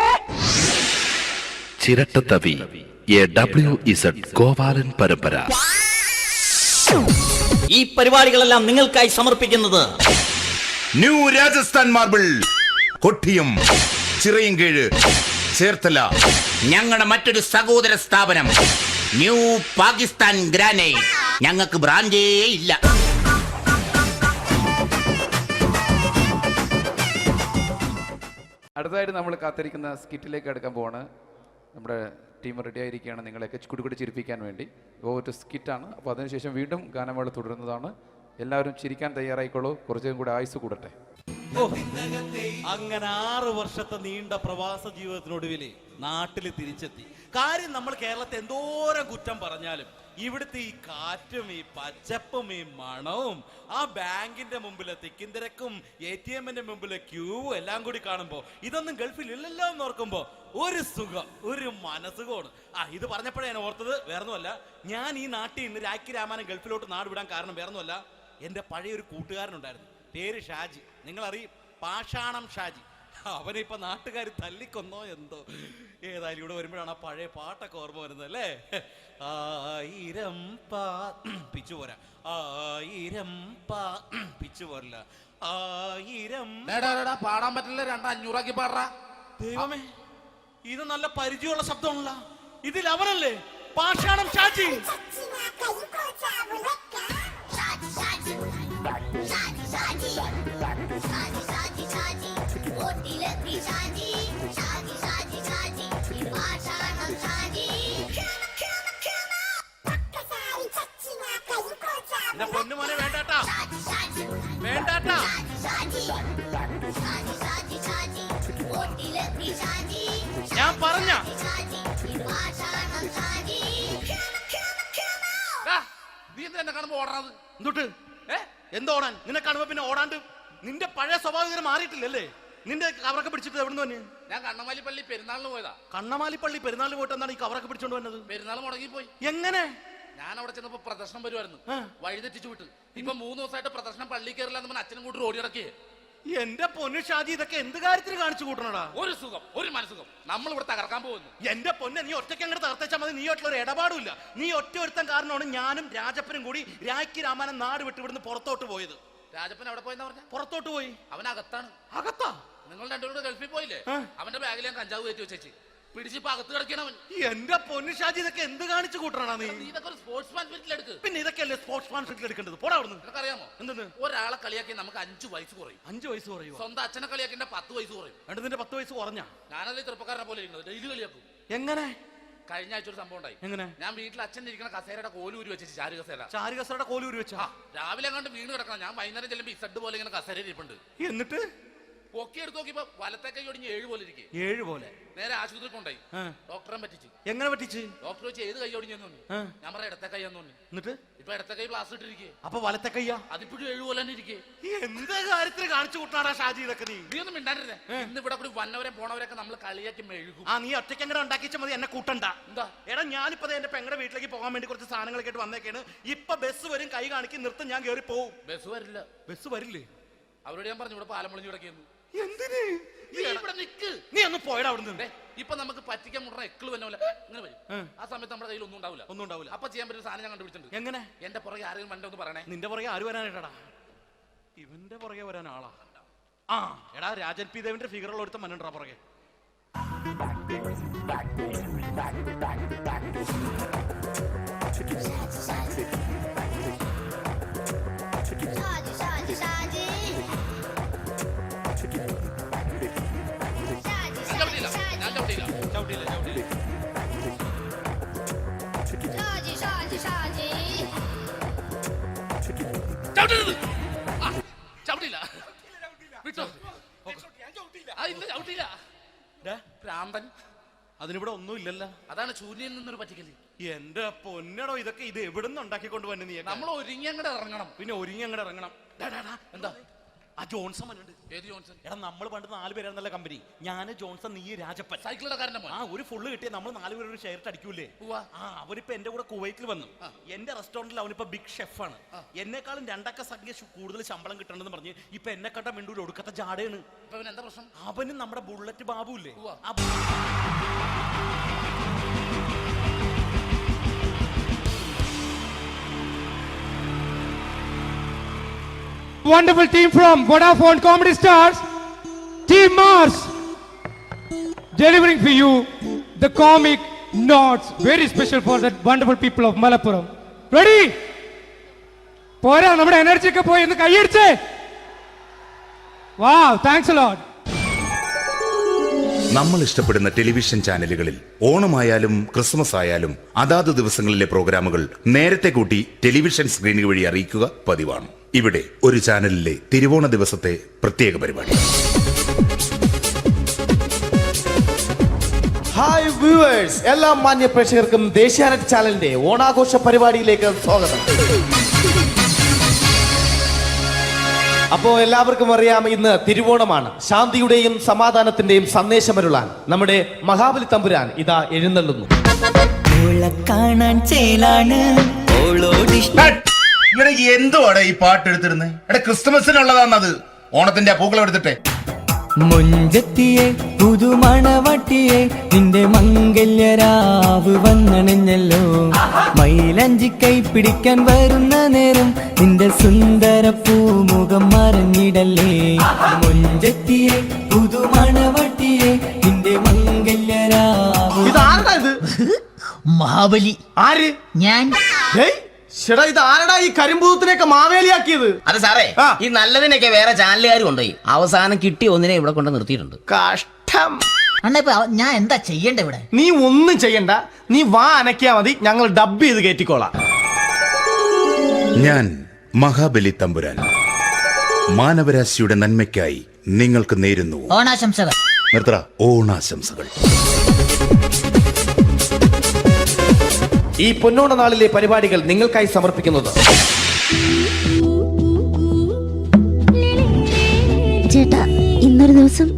ചിരട്ടത്തവി WZ ഗോപാലൻ പരമ്പര. ഈ പരിപാടികളെല്ലാം നിങ്ങൾക്കായി സമർപ്പിക്കുന്നത് ന്യൂ രാജസ്ഥാൻ മാർബിൾ, കൊട്ടിയം, ചിറയൻകീഴ്, ചേർത്തല. ഞങ്ങളുടെ മറ്റൊരു സഹോദര സ്ഥാപനം ന്യൂ പാകിസ്ഥാൻ ഗ്രാനൈറ്റ്. ഞങ്ങൾക്ക് ബ്രാഞ്ചേ ഇല്ല. അടുത്തതായിട്ട് നമ്മൾ കാത്തിരിക്കുന്ന സ്കിറ്റിലേക്ക് എടുക്കാൻ പോവാണ്. നമ്മുടെ ടീം റെഡി ആയിരിക്കുകയാണ് നിങ്ങളെയൊക്കെ കുടിക്കൂടി ചിരിപ്പിക്കാൻ വേണ്ടി. ഒരു സ്കിറ്റാണ്. അപ്പോൾ അതിനുശേഷം വീണ്ടും ഗാനമേള തുടരുന്നതാണ്. എല്ലാവരും ചിരിക്കാൻ തയ്യാറായിക്കോളൂ. കുറച്ചും കൂടി ആയുസ് കൂടട്ടെ. അങ്ങനെ 6 വർഷത്തെ നീണ്ട പ്രവാസ ജീവിതത്തിനൊടുവിൽ നാട്ടിൽ തിരിച്ചെത്തി. കാര്യം നമ്മൾ കേരളത്തെ എന്തോരം കുറ്റം പറഞ്ഞാലും ഇവിടുത്തെ ഈ കാറ്റും ഈ പച്ചപ്പും ഈ മണവും ആ ബാങ്കിന്റെ മുമ്പിലെ തിക്കും തിരക്കും ATM-ന്റെ മുമ്പിലെ ക്യൂവും എല്ലാം കൂടി കാണുമ്പോ ഇതൊന്നും ഗൾഫിൽ ഇല്ലല്ലോ എന്ന് ഓർക്കുമ്പോ ഒരു സുഖം, ഒരു മനസുഖമാണ്. ഇത് പറഞ്ഞപ്പോഴേ ഞാൻ ഓർത്തത് വേറൊന്നുമല്ല, ഞാൻ ഈ നാട്ടിൽ നിന്ന് രാഖി രാമാനം ഗൾഫിലോട്ട് നാട് വിടാൻ കാരണം വേറൊന്നുമല്ല, എന്റെ പഴയൊരു കൂട്ടുകാരനുണ്ടായിരുന്നു, പേര് ഷാജി. നിങ്ങൾ അറിയും, പാഷാണം ഷാജി. അവനെ ഇപ്പൊ നാട്ടുകാർ തല്ലിക്കൊന്നോ എന്തോ. ഏതായാലും ഇവിടെ വരുമ്പോഴാണ് ആ പഴയ പാട്ടൊക്കെ ഓർമ്മ വരുന്നത് അല്ലേ. ആയിരം പിച്ചു പോരാ, ആയിരം പിച്ചു പോരില്ല, ആയിരം പാടാൻ പറ്റില്ല, 2,500 പാടാ. ദൈവമേ, ഇത് നല്ല പരിചയമുള്ള ശബ്ദമാണല്ലോ. ഇതിൽ അവനല്ലേ പാഷാണം ഷാജി? എന്റെ പൊന്നുമോനെ വേണ്ടാട്ടാ, വേണ്ടാട്ടാ. ഞാൻ പറഞ്ഞ നീ എന്താ കാണുമ്പോ ഓടാത്? എന്തൊട്ട് എന്തോടാൻ? നിന്നെ കാണുമ്പോ പിന്നെ ഓടാണ്ട് നിന്റെ പഴയ സ്വഭാവം ഇങ്ങനെ മാറിയിട്ടില്ലല്ലേ? നിന്റെ കവറൊക്കെ പിടിച്ചിട്ട് എവിടെ നിന്ന്? ഞാൻ കണ്ണമാലിപ്പള്ളി പെരുന്നാളിന് പോയതാ. കണ്ണമാലിപ്പള്ളി പെരുന്നാളിന് പോയിട്ട് എന്താണ് ഈ കവറൊക്കെ പിടിച്ചോണ്ട് വന്നത്? പെരുന്നാൾ മുടങ്ങിപ്പോയി. എങ്ങനെ? ഞാൻ അവിടെ ചെന്നപ്പോ പ്രദർശനം വരുമായിരുന്നു, വഴിതെറ്റിച്ചു വിട്ട്. ഇപ്പൊ 3 ദിവസമായിട്ട് പ്രദർശനം പള്ളി കയറില്ല എന്ന് അച്ഛനും കൂട്ടി ഓടി ഇറക്കിയേ. എന്റെ പൊന്നു ഷാജി, ഇതൊക്കെ എന്ത് കാര്യത്തിന് കാണിച്ചു കൂട്ടണടാ? ഒരു സുഖം, ഒരു മനസുഖം. നമ്മൾ ഇവിടെ തകർക്കാൻ പോകുന്നു. എന്റെ പൊന്നെ, നീ ഒറ്റയ്ക്ക് അങ്ങോട്ട് തകർത്തേച്ചാൽ മതി. നീ ഒറ്റ ഒരു ഇടപാടുമില്ല. നീ ഒറ്റ ഒരുത്തൻ കാരണമാണ് ഞാനും രാജപ്പനും കൂടി രാഖി രാമായണം നാട് വിട്ട് ഇവിടുന്ന് പുറത്തോട്ട് പോയത്. രാജപ്പൻ എവിടെ പോയെന്നാ പറഞ്ഞ? പുറത്തോട്ട് പോയി. അവനകത്താണ്. അകത്താ? നിങ്ങൾ രണ്ടുപേരും ഗൾഫിൽ പോയില്ലേ? അവന്റെ ബാഗിൽ ഞാൻ കഞ്ചാവ് കയറ്റി വെച്ചേച്ച് പിടിച്ചിപ്പോ അകത്ത് കിടക്കണവൻ. എന്റെ പൊന്നു ഷാജി, ഇതൊക്കെ എന്ത് കാണിച്ചു കൂട്ടണ നീ? ഇതൊക്കെ ഒരു സ്പോർട്സ്മാൻ സ്പിരിറ്റിൽ എടുക്ക്. പിന്നെ ഇതൊക്കെയല്ലേ സ്പോർട്സ്മാൻ സ്പിരിറ്റിൽ എടുക്കേണ്ടത്? പോടാ അവിടുന്ന്. നിനക്കറിയാമോ എന്തെന്ന്? ഒരാളെ കളിയാക്കി നമുക്ക് 5 വയസ്സ് കുറയും. 5 വയസ്സ് കുറയും? സ്വന്തം അച്ഛനെ കളിയാക്കി 10 വയസ്സ് കുറയും. നിന്റെ 10 വയസ്സ് കുറഞ്ഞ? ഞാനത് ചെറുപ്പക്കാരനെ പോലെ ഇരിക്കുന്നത്, ഡെയിലി കളിയാക്കും. എങ്ങനെ? കഴിഞ്ഞ ആഴ്ച ഒരു സംഭവം ഉണ്ടായി. എങ്ങനെ? ഞാൻ വീട്ടിൽ അച്ഛൻ ഇരിക്കുന്ന കസേരയുടെ കോലൂരി വെച്ചു. ചാരു കസേര. ചാരു കസേരയുടെ കോലൂരി വെച്ചാ? രാവിലെ അങ്ങോട്ട് വീണ് കിടക്കണം. ഞാൻ വൈകുന്നേരം ചെല്ലുമ്പോ ഇസഡ് പോലെ ഇങ്ങനെ കസേര ഇരിപ്പുണ്ട്. എന്നിട്ട് പൊക്കി എടുത്ത് നോക്കിയപ്പോ വലത്തെ കൈ ഒടിഞ്ഞ് 7 പോലെ ഇരിക്കും. 7 പോലെ? നേരെ ആശുപത്രി കൊണ്ടായി. ഡോക്ടറെ പറ്റിച്ച്. എങ്ങനെ പറ്റിച്ച്? ഡോക്ടർ വെച്ച് ഏത് കൈ ഒടിഞ്ഞെന്ന് പറഞ്ഞു. ഞാൻ പറഞ്ഞ ഇടത്തെ കൈയാന്ന് പറഞ്ഞു. എന്നിട്ട് ഇപ്പൊ ഇടത്തെ കൈ പ്ലാസ്റ്റർ ഇട്ടിരിക്കേ. അപ്പൊ വലത്തെ കൈയാ? അതിപ്പോഴും 7 പോലെ തന്നെ ഇരിക്കേ. എന്ത് കാര്യത്തിന് കാണിച്ചു കൂട്ടാടാ ഷാജി ഇതൊക്കെ? നീ ഒന്നും മിണ്ടാണ്ടിരുന്നേ. ഇന്ന് ഇവിടെ കൂടി വന്നവരെ പോണവരൊക്കെ നമ്മൾ കളിയാക്കി മെഴുകും. നീ ഒറ്റയ്ക്ക് അങ്ങനെ ഉണ്ടാക്കിച്ച മതി, എന്നെ കൂട്ടണ്ട. എന്താ? എടാ, ഞാനിപ്പോ എന്റെ പെങ്ങളുടെ വീട്ടിലേക്ക് പോകാൻ വേണ്ടി കുറച്ച് സാധനങ്ങളൊക്കെ ആയിട്ട് വന്നേക്കാണ്. ഇപ്പൊ ബസ് വരും, കൈ കാണിക്കും, നിർത്തും, ഞാൻ കയറി പോവും. ബസ് വരില്ല. ബസ് വരില്ലേ? അവരോട് ഞാൻ പറഞ്ഞു ഇവിടെ പാലം പൊളിഞ്ഞു കിടക്കുന്നു. എന്തിന്? ഇവിടെ നിക്ക്. നീ ഒന്ന് പോയടാ അവിടുന്ന്. ഇപ്പൊ നമുക്ക് പറ്റിക്കാൻ മുടണ എക്കള് വന്ന പോലെ ഇങ്ങനെ വരും. ആ സമയത്ത് നമ്മുടെ കയ്യിൽ ഒന്നും ഉണ്ടാവില്ല. അപ്പൊ ചെയ്യാൻ പറ്റുന്ന സാധനം ഞാൻ കണ്ടുപിടിച്ചിട്ടുണ്ട്. എങ്ങനെ? എന്റെ പുറകെ ആരെങ്കിലും വണ്ടി ഒന്ന് പറയണേ. നിന്റെ പുറകെ ആര് വരാനായിട്ടാ? ഇവന്റെ പുറകെ വരാൻ ആളാ? എടാ, രാജൻ പി ദേവിന്റെ ഫിഗറുള്ള ഒരുത്തം മനുണ്ടാ പുറകെ. അതിനിവിടെ ഒന്നും ഇല്ലല്ലോ. അതാണ് ചൂര്യയിൽ നിന്നൊരു പറ്റിക്കല്. എന്റെ പൊന്നടോ, ഇതൊക്കെ ഇത് എവിടുന്ന് ഉണ്ടാക്കിക്കൊണ്ട് വന്നു നീ? നമ്മൾ ഒരുങ്ങി അങ്ങോട്ട് ഇറങ്ങണം. പിന്നെ ഒരുങ്ങി അങ്ങോട്ട് ഇറങ്ങണം. എന്താ? ആ ജോൺസൺ വന്നിട്ടുണ്ട്. ഏത് ജോൺസൺ? എടാ, നമ്മൾ പണ്ട് 4 പേരായിരുന്നല്ല കമ്പനി. ഞാൻ, ജോൺസൺ, നീ, രാജപ്പൻ. സൈക്കിളുടെ കാരന്റെ മോൻ. ഒരു ഫുള്ള് കിട്ടിയ നമ്മൾ 4 പേര് ഒരു ഷെയർ അടിക്കൂലേ? അവരിപ്പോ എന്റെ കൂടെ കുവൈറ്റിൽ വന്നു. എന്റെ റെസ്റ്റോറന്റിൽ അവനിപ്പോ ബിഗ് ഷെഫാണ്. എന്നെക്കാളും 2 അക്ക സംഖ്യ കൂടുതൽ ശമ്പളം കിട്ടണമെന്ന് പറഞ്ഞ് ഇപ്പൊ എന്നെ കണ്ട മിണ്ടൂര് ഒടുക്കത്തെ ജാടയാണ്. എന്താ പ്രശ്നം? അവന് നമ്മുടെ ബുള്ളറ്റ് ബാബു ഇല്ലേ? Wonderful team from Vodafone Comedy Stars, Team Mars, delivering for you the comic notes, very special for the wonderful people of Malappuram. Ready? പോരാ, നമ്മുടെ എനർജി ഒക്കെ പോയി ഒന്ന് കൈയടിച്ചേ. Wow, thanks a lot. നമ്മൾ ഇഷ്ടപ്പെടുന്ന ടെലിവിഷൻ ചാനലുകളിൽ ഓണമായാലും ക്രിസ്മസ് ആയാലും അതാത് ദിവസങ്ങളിലെ പ്രോഗ്രാമുകൾ നേരത്തെ കൂട്ടി ടെലിവിഷൻ സ്ക്രീനുകൾ വഴി അറിയിക്കുക പതിവാണ്. ഇവിടെ ഒരു ചാനലിലെ തിരുവോണ ദിവസത്തെ പ്രത്യേക പരിപാടി. ഹായ് വ്യൂവേഴ്സ്, എല്ലാ മാന്യ പ്രേക്ഷകർക്കും ദേശീയാനെറ്റ് ചാനലിന്റെ ഓണാഘോഷ പരിപാടിയിലേക്ക് സ്വാഗതം. അപ്പോ എല്ലാവർക്കും അറിയാം, ഇന്ന് തിരുവോണമാണ്. ശാന്തിയുടെയും സമാധാനത്തിന്റെയും സന്ദേശമരുളാൻ നമ്മുടെ മഹാബലി തമ്പുരാൻ ഇതാ എഴുന്നള്ളുന്നു. എന്തുവാടാ ഈ പാട്ട് എടുത്തിരുന്നത്? ക്രിസ്മസിനുള്ളതാണത്. ഓണത്തിന്റെ പൂക്കളം എടുത്തിട്ടെ മുഞ്ചത്തിയെ പുതുമണവട്ടിയെ നിന്റെ മംഗല്യരാവ് വന്നണഞ്ഞല്ലോ. മൈലഞ്ചി കൈ പിടിക്കാൻ വരുന്ന നേരം നിന്റെ സുന്ദര പൂമുഖം മറഞ്ഞിടല്ലേ. മുഞ്ചത്തിയെ പുതുമണവട്ടിയെ നിന്റെ മംഗല്യരാവ്. മഹാബലി ആര്? ഞാൻ. ഇത് ആരടാ ഈ കരിമ്പൂത്തിനെയൊക്കെ മാവേലിയാക്കിയത്? അത് സാറേ, ഈ നല്ലതിനൊക്കെ വേറെ ചാനലുകാർ കൊണ്ടുപോയി അവസാനം കിട്ടി ഒന്നിനെ ഇവിടെ കൊണ്ട് നിർത്തിയിട്ടുണ്ട്. കഷ്ടം. ഞാൻ എന്താ ചെയ്യണ്ട ഇവിടെ? നീ ഒന്നും ചെയ്യണ്ട, നീ വാ അനക്കിയാ മതി, ഞങ്ങൾ ഡബ് ചെയ്ത് കയറ്റിക്കോളാം. ഞാൻ മഹാബലി തമ്പുരാൻ മാനവരാശിയുടെ നന്മയ്ക്കായി നിങ്ങൾക്ക് നേരുന്നു ഓണാശംസകൾ. നിർത്തറ ഓണാശംസകൾ. ഈ പൊന്നോണ നാളിലെ പരിപാടികൾ നിങ്ങൾക്കായി സമർപ്പിക്കുന്നത് ചേട്ടാ, ഇന്നൊരു ദിവസം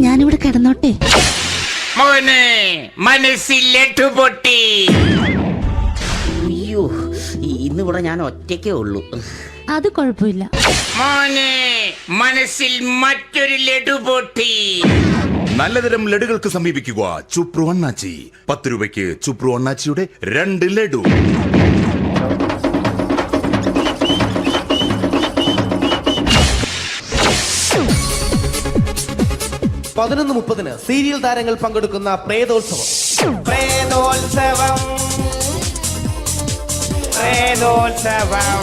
ഞാനിവിടെ കിടന്നോട്ടെ? മോനെ മനസ്സിലെട്ടു പൊട്ടി. അയ്യോ, ഇന്നിവിടെ ഞാൻ ഒറ്റയ്ക്കേ ഉള്ളൂ. അത് കുഴപ്പമില്ല. മോനെ മനസ്സിൽ മറ്റൊരു ലഡു പൊട്ടി. നല്ലതരം ലഡുകൾക്ക് സമീപിക്കുക ചുപ്രു അണ്ണാച്ചി. 10 രൂപയ്ക്ക് ചുപ്രു അണ്ണാച്ചിയുടെ 2 ലഡു. പതിനൊന്ന് 30 സീരിയൽ താരങ്ങൾ പങ്കെടുക്കുന്ന പ്രേതോത്സവം. പ്രേതോത്സവം, പ്രേതോത്സവം.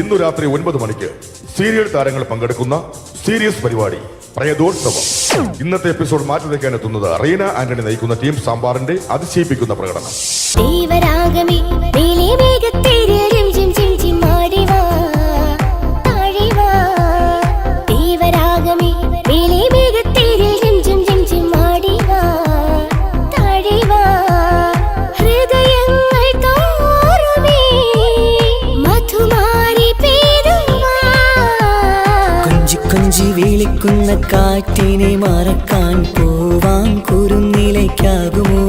ഇന്നു രാത്രി 9 മണിക്ക് സീരിയൽ താരങ്ങൾ പങ്കെടുക്കുന്ന സീരിയസ് പരിപാടി പ്രേതോത്സവം. ഇന്നത്തെ എപ്പിസോഡ് മാറ്റി വയ്ക്കാൻ എത്തുന്നത് റീന ആന്റണി നയിക്കുന്ന ടീം സാമ്പാറിന്റെ അതിശയിപ്പിക്കുന്ന പ്രകടനം. കൊഞ്ചി വിളിക്കുന്ന കാറ്റിനെ മറക്കാൻ പോവാൻ കുറുനിലയ്ക്കാകുമോ?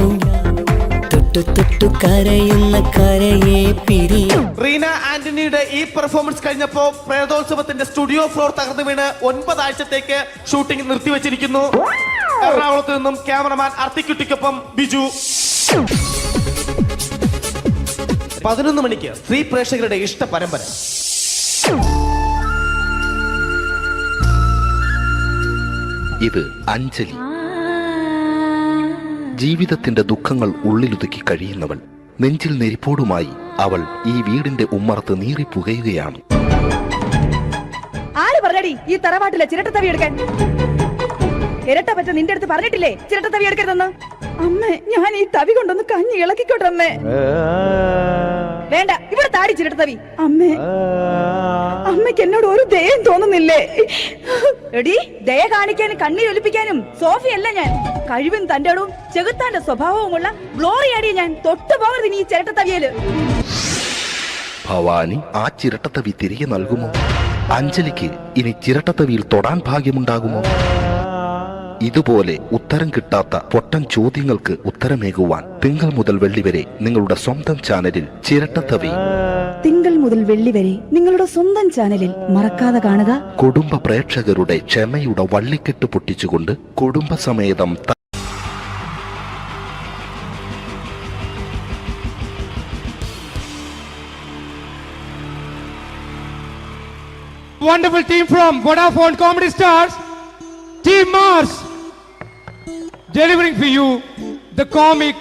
തൊട്ടു തൊട്ടു കരയുന്ന കരയെ പിരിയും. റീന ആന്റണിയുടെ ഈ പെർഫോമൻസ് കഴിഞ്ഞപ്പോ പ്രേതോത്സവത്തിന്റെ സ്റ്റുഡിയോ ഫ്ലോർ തകർന്നു വീണ് 9 ആഴ്ചത്തേക്ക് ഷൂട്ടിംഗ് നിർത്തിവെച്ചിരിക്കുന്നു. എറണാകുളത്ത് നിന്നും ക്യാമറമാൻ അർത്തിക്കുട്ടിക്കൊപ്പം ബിജു. 11 മണിക്ക് സ്ത്രീ പ്രേക്ഷകരുടെ ഇഷ്ട പരമ്പര. ഇത് അഞ്ജലി. ജീവിതത്തിന്റെ ദുഃഖങ്ങൾ ഉള്ളിലുതുക്കി കഴിയുന്നവൾ. നെഞ്ചിൽ നെരിപ്പോടുമായി അവൾ ഈ വീടിന്റെ ഉമ്മറത്ത് നീറി പുകയുകയാണ്. ആര് പറഞ്ഞടി ഈ തറവാട്ടിലെ ചിരട്ടത്തവി എടുക്കാൻ? ഇരട്ട പറ്റ നിന്റെ അടുത്ത് പറഞ്ഞിട്ടില്ലേ ചിരട്ടത്തവി എടുക്കരുതെന്ന്? അമ്മേ, ഞാൻ ഈ തവി കൊണ്ടൊന്ന് കഞ്ഞി ഇളക്കിക്കോട്ടെ അമ്മേ. വേണ്ട, ഇവിടെ താടി ചിരട്ടത്തവി. അമ്മേ, അമ്മയ്ക്ക് എന്നോട് ഒരു ദയം തോന്നുന്നില്ലേ? എടി, ദയ കാണിക്കാനും കണ്ണീരൊലിപ്പിക്കാനും സോഫിയല്ല ഞാൻ. കഴിവും തന്റെ ഇടവും ചെകുത്താന്റെ സ്വഭാവവുമുള്ള ഗ്ലോറിയാടി ഞാൻ. തൊട്ടുപോകരുത് നീ ചിരട്ടത്തവിയല്. ഭവാനി ആ ചിരട്ടത്തവി തിരികെ നൽകുമോ? അഞ്ജലിക്ക് ഇനി ചിരട്ടത്തവിയിൽ തൊടാൻ ഭാഗ്യമുണ്ടാകുമോ? ഇതുപോലെ ഉത്തരം കിട്ടാത്ത പൊട്ടൻ ചോദ്യങ്ങൾക്ക് ഉത്തരമേകുവാൻ തിങ്കൾ മുതൽ വെള്ളി വരെ നിങ്ങളുടെ സ്വന്തം ചാനലിൽ ചിരട്ടത്തവി. തിങ്കൾ മുതൽ വെള്ളി വരെ നിങ്ങളുടെ സ്വന്തം ചാനലിൽ മറക്കാതെ കാണുക. കുടുംബ പ്രേക്ഷകരുടെ ക്ഷമയുടെ വള്ളിക്കെട്ട് പൊട്ടിച്ചുകൊണ്ട് കുടുംബസമേതം Wonderful team from Vodafone Comedy Stars, Team Mars, delivering for you the comic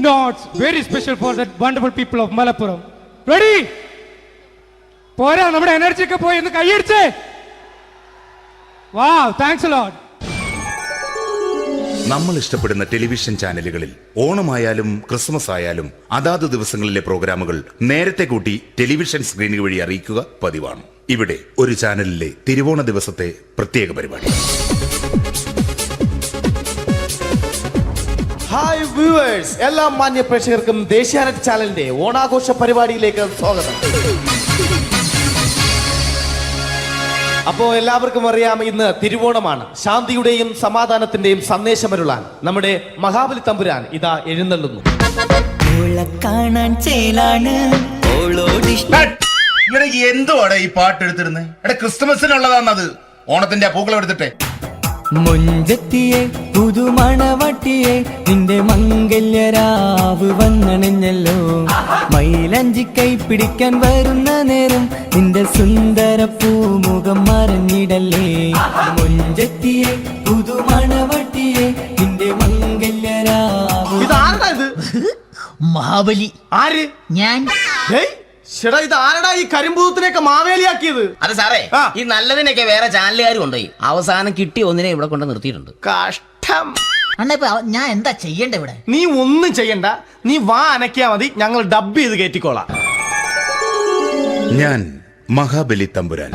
notes, very special for the wonderful people of Malappuram. Ready? പോരാ, നമ്മുടെ എനർജി ഒക്കെ പോയി ഒന്ന് കൈയടിച്ചേ. Wow, thanks a lot. നമ്മൾ ഇഷ്ടപ്പെടുന്ന ടെലിവിഷൻ ചാനലുകളിൽ ഓണമായാലും ക്രിസ്മസ് ആയാലും അതാത് ദിവസങ്ങളിലെ പ്രോഗ്രാമുകൾ നേരത്തെ കൂട്ടി ടെലിവിഷൻ സ്ക്രീനുകൾ വഴി അറിയിക്കുക പതിവാണ്. ഇവിടെ ഒരു ചാനലിലെ തിരുവോണ ദിവസത്തെ പ്രത്യേക പരിപാടി. ഹായ് വ്യൂവേഴ്സ്, എല്ലാ മാന്യ പ്രേക്ഷകർക്കും ദേശീയാനെറ്റ് ചാനലിന്റെ ഓണാഘോഷ പരിപാടിയിലേക്ക് സ്വാഗതം. അപ്പോ എല്ലാവർക്കും അറിയാം, ഇന്ന് തിരുവോണമാണ്. ശാന്തിയുടെയും സമാധാനത്തിന്റെയും സന്ദേശമരുളാൻ നമ്മുടെ മഹാബലി തമ്പുരാൻ ഇതാ എഴുന്നള്ളുന്നു. കാണാൻ ചേലാണ് എന്തുവാടെ ഈ പാട്ട് എടുത്തിരുന്നേ? ക്രിസ്മസിനുള്ളതാണത്. ഓണത്തിന്റെ പൂക്കളം എടുത്തിട്ടെ മുഞ്ചത്തിയെ പുതുമണവട്ടിയെ നിന്റെ മംഗല്യരാവ് വന്നണിഞ്ഞല്ലോ. മൈലഞ്ചി കൈ പിടിക്കാൻ വരുന്ന നേരം നിന്റെ സുന്ദര പൂമുഖം മറഞ്ഞിടല്ലേ. മുഞ്ചത്തിയെ പുതുമണവട്ടിയെ നിന്റെ മംഗല്യരാവ്. മഹാബലി. ആര്? ഞാൻ. ചേട്ടാ ഇത് ആരടാ ഈ കരിമ്പൂത്തിനെയൊക്കെ മാവേലിയാക്കിയത്? അത് സാറേ, ഈ നല്ലതിനൊക്കെ വേറെ ചാനലുകാർ കൊണ്ടുപോയി അവസാനം കിട്ടി ഒന്നിനെ ഇവിടെ കൊണ്ട് നിർത്തിയിട്ടുണ്ട്. കഷ്ടം. അണ്ണ ഇപ്പൊ ഞാൻ എന്താ ചെയ്യണ്ട ഇവിടെ? നീ ഒന്നും ചെയ്യണ്ട, നീ വാ അനക്കിയാ മതി, ഞങ്ങൾ ഡബ് ചെയ്ത് കയറ്റിക്കോളാം. ഞാൻ മഹാബലി തമ്പുരാൻ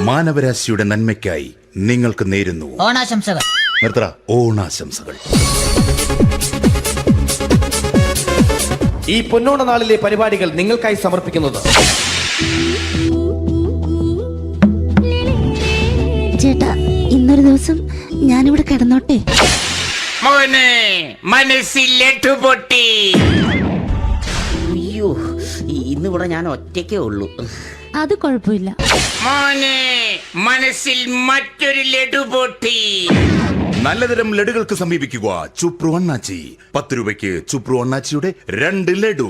മാനവരാശിയുടെ നന്മയ്ക്കായി നിങ്ങൾക്ക് നേരുന്നു ഓണാശംസകൾ. നിർത്തറ ഓണാശംസകൾ. ഈ പൊന്നോണ നാളിലെ പരിപാടികൾ നിങ്ങൾക്കായി സമർപ്പിക്കുന്നത് ചേട്ടാ ഇന്നൊരു ദിവസം ഞാനിവിടെ കിടന്നോട്ടെ. മോനെ മനസ്സിലെട്ടു പൊട്ടി. അയ്യോ, ഇന്നിവിടെ ഞാൻ ഒറ്റയ്ക്കേ ഉള്ളൂ. അത് കുഴപ്പമില്ല. മോനെ മനസ്സിൽ മറ്റൊരു ലഡു പൊട്ടി. നല്ലതരം ലഡുകൾക്ക് സമീപിക്കുക ചുപ്രു അണ്ണാച്ചി. 10 രൂപയ്ക്ക് ചുപ്രു അണ്ണാച്ചിയുടെ 2 ലഡു.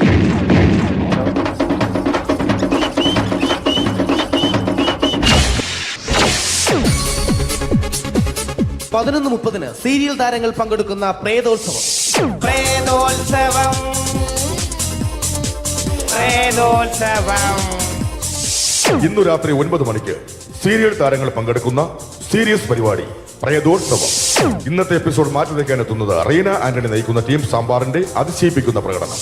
(11:30) സീരിയൽ താരങ്ങൾ പങ്കെടുക്കുന്ന പ്രേതോത്സവം. പ്രേതോത്സവം പ്രേതോത്സവം. ഇന്നു രാത്രി 9 മണിക്ക് സീരിയൽ താരങ്ങൾ പങ്കെടുക്കുന്ന സീരിയസ് പരിപാടി പ്രേതോത്സവം. ഇന്നത്തെ എപ്പിസോഡ് മാറ്റി വയ്ക്കാൻ എത്തുന്നത് റീന ആന്റണി നയിക്കുന്ന ടീം സാമ്പാറിന്റെ അതിശയിപ്പിക്കുന്ന പ്രകടനം.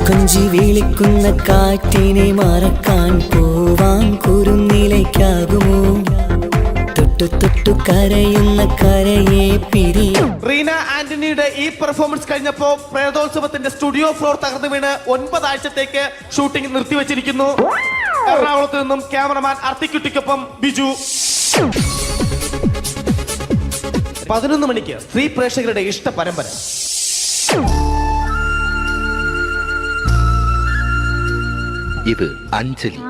കൊഞ്ചി വിളിക്കുന്ന കാറ്റിനെ മറക്കാൻ പോവാൻ കുരുന്നിലേക്കാകുമോ. തൊട്ടു തൊട്ടു കരയുന്ന കരയെ പിരിയും. റീന ആന്റണിയുടെ ഈ പെർഫോമൻസ് കഴിഞ്ഞപ്പോ പ്രേതോത്സവത്തിന്റെ സ്റ്റുഡിയോ ഫ്ലോർ തകർന്നു വീണ് 9 ആഴ്ചത്തേക്ക് ഷൂട്ടിംഗ് നിർത്തിവെച്ചിരിക്കുന്നു. എറണാകുളത്ത് നിന്നും ക്യാമറമാൻ അർത്തിക്കുട്ടിക്കൊപ്പം ബിജു. 11 മണിക്ക് സ്ത്രീ പ്രേക്ഷകരുടെ ഇഷ്ട പരമ്പര. ഇത് അഞ്ജലി.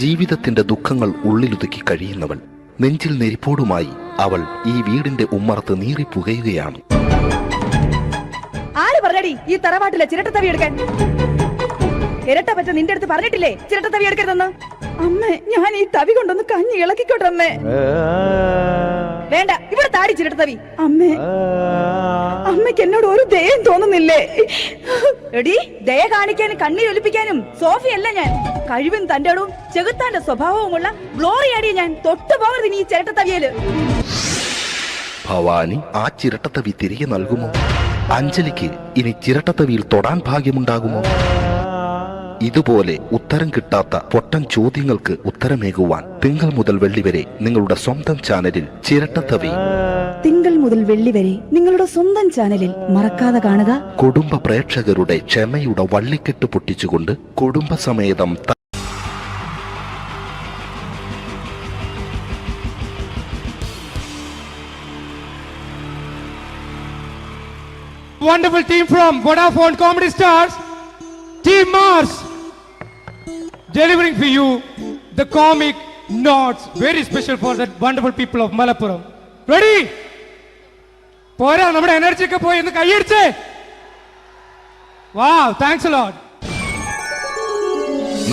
ജീവിതത്തിന്റെ ദുഃഖങ്ങൾ ഉള്ളിലുതുക്കി കഴിയുന്നവൾ. നെഞ്ചിൽ നെരിപ്പോടുമായി അവൾ ഈ വീടിന്റെ ഉമ്മറത്ത് നീറിപ്പുകയുകയാണ്. ആര് പറഞ്ഞടി ഈ തറവാട്ടിലെ ചിരട്ടത്തവി എടുക്കാൻ? ഇരട്ട പറ്റ നിന്റെ അടുത്ത് പറഞ്ഞിട്ടില്ലേ ചിരട്ടത്തവി എടുക്കരുതെന്ന്? അമ്മേ, ഞാൻ ഈ തവി കൊണ്ടൊന്ന് കഞ്ഞി ഇളക്കിക്കോട്ടെ അമ്മേ. വേണ്ട, ഇവിടെ താടി ചിരട്ടത്തവി. അമ്മേ, അമ്മയ്ക്ക് എന്നോട് ഒരു ദയം തോന്നുന്നില്ലേ? എടി, ദയ കാണിക്കാനും കണ്ണീരൊലിപ്പിക്കാനും സോഫിയല്ല ഞാൻ. കഴിവും തന്റെ ഇടവും ചെകുത്താന്റെ സ്വഭാവവുമുള്ള ഗ്ലോറിയാടിയ ഞാൻ. തൊട്ടുപോകരുത് നീ ഈ ചിരട്ടത്തവിയല്. ഭവാനി ആ ചിരട്ടത്തവി തിരികെ നൽകുമോ? അഞ്ജലിക്ക് ഇനി ചിരട്ടത്തവിയിൽ തൊടാൻ ഭാഗ്യമുണ്ടാകുമോ? ഇതുപോലെ ഉത്തരം കിട്ടാത്ത പൊട്ടൻ ചോദ്യങ്ങൾക്ക് ഉത്തരമേകുവാൻ തിങ്കൾ മുതൽ വെള്ളി വരെ നിങ്ങളുടെ സ്വന്തം ചാനലിൽ ചിരട്ടത്തവി. തിങ്കൾ മുതൽ വെള്ളി വരെ നിങ്ങളുടെ സ്വന്തം ചാനലിൽ മറക്കാതെ കാണുക. കുടുംബ പ്രേക്ഷകരുടെ ക്ഷമയുടെ വള്ളിക്കെട്ട് പൊട്ടിച്ചുകൊണ്ട് കുടുംബസമേതം Wonderful team from Vodafone Comedy Stars, Team Mars, delivering for you the comic notes, very special for the wonderful people of Malappuram. Ready? പോരാ, നമ്മുടെ എനർജി ഒക്കെ പോയി ഒന്ന് കൈയടിച്ചേ. Wow, thanks a lot.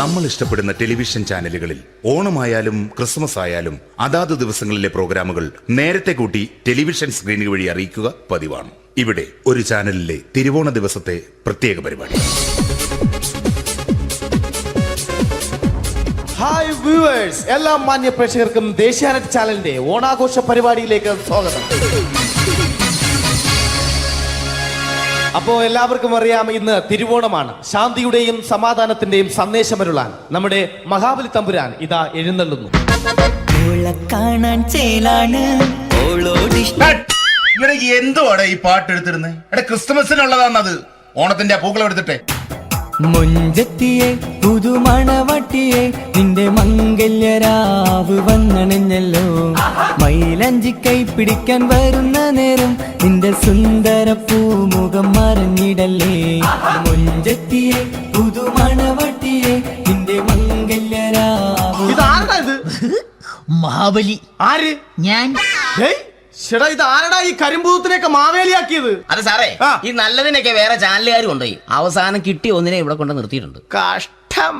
നമ്മൾ ഇഷ്ടപ്പെടുന്ന ടെലിവിഷൻ ചാനലുകളിൽ ഓണമായാലും ക്രിസ്മസ് ആയാലും അതാത് ദിവസങ്ങളിലെ പ്രോഗ്രാമുകൾ നേരത്തെ കൂട്ടി ടെലിവിഷൻ സ്ക്രീനുകൾ വഴി അറിയിക്കുക പതിവാണ്. ഇവിടെ ഒരു ചാനലിലെ തിരുവോണ ദിവസത്തെ പ്രത്യേക പരിപാടി. ഹായ് വ്യൂവേഴ്സ്, എല്ലാ മാന്യ പ്രേക്ഷകർക്കും ദേശീയാനെറ്റ് ചാനലിന്റെ ഓണാഘോഷ പരിപാടിയിലേക്ക് സ്വാഗതം. അപ്പോ എല്ലാവർക്കും അറിയാം, ഇന്ന് തിരുവോണമാണ്. ശാന്തിയുടെയും സമാധാനത്തിന്റെയും സന്ദേശമരുളാൻ നമ്മുടെ മഹാബലി തമ്പുരാൻ ഇതാ എഴുന്നള്ളുന്നു. കാണാൻ ചേലാണ് എന്തുവാടെ ഈ പാട്ട് എടുത്തിരുന്നേ? ക്രിസ്മസിനുള്ളതാണത്. ഓണത്തിന്റെ പൂക്കളം എടുത്തിട്ടെ മുഞ്ചത്തിയെ പുതുമണവട്ടിയെ നിന്റെ മംഗല്യരാവ് വന്നണഞ്ഞല്ലോ. മൈലഞ്ചി കൈ പിടിക്കാൻ വരുന്ന നേരം നിന്റെ സുന്ദര പൂമുഖം മറഞ്ഞിടല്ലേ. മുഞ്ചത്തിയെ പുതുമണവട്ടിയെ നിന്റെ മംഗല്യരാവ്. മഹാബലി ആര്? ഞാൻ. ചേട്ടാ ഇത് ആരടാ ഈ കരിമ്പൂത്തിനെയൊക്കെ മാവേലിയാക്കിയത്? അത് സാറേ, ഈ നല്ലതിനൊക്കെ വേറെ ചാനലുകാർ കൊണ്ടുപോയി അവസാനം കിട്ടി ഒന്നിനെ ഇവിടെ കൊണ്ട് നിർത്തിയിട്ടുണ്ട്. കഷ്ടം.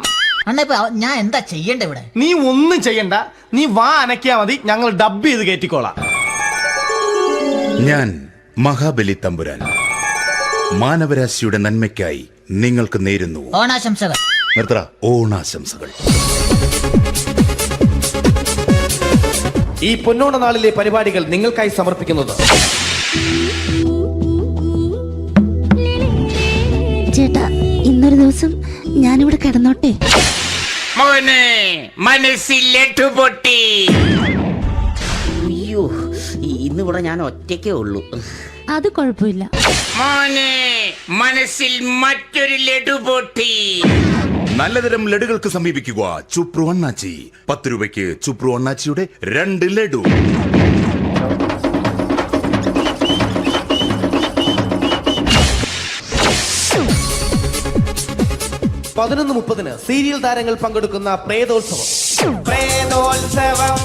അണ്ണാ ഞാൻ എന്താ ചെയ്യണ്ട ഇവിടെ? നീ ഒന്നും ചെയ്യണ്ട, നീ വാ അനക്കിയാ മതി, ഞങ്ങൾ ഡബ് ചെയ്ത് കയറ്റിക്കോളാം. ഞാൻ മഹാബലി തമ്പുരാൻ മാനവരാശിയുടെ നന്മയ്ക്കായി നിങ്ങൾക്ക് നേരുന്നു ഓണാശംസകൾ. നിർത്തറ ഓണാശംസകൾ. ഈ പൊന്നോണ നാളിലെ പരിപാടികൾ നിങ്ങൾക്കായി സമർപ്പിക്കുന്നത് ചേട്ടാ ഇന്നൊരു ദിവസം ഞാനിവിടെ കിടന്നോട്ടെ? മോനെ മനസ്സിലെട്ടു പൊട്ടി. അയ്യോ, ഇന്നിവിടെ ഞാൻ ഒറ്റയ്ക്കേ ഉള്ളൂ. അത് കുഴപ്പമില്ല. മോനെ മനസ്സിൽ മറ്റൊരു ലഡു പൊട്ടി. നല്ലതരം ലഡുകൾക്ക് സമീപിക്കുക ചുപ്രു അണ്ണാച്ചി. 10 രൂപയ്ക്ക് ചുപ്രു അണ്ണാച്ചിയുടെ 2 ലഡു. പതിനൊന്ന് 30 സീരിയൽ താരങ്ങൾ പങ്കെടുക്കുന്ന പ്രേതോത്സവം. പ്രേതോത്സവം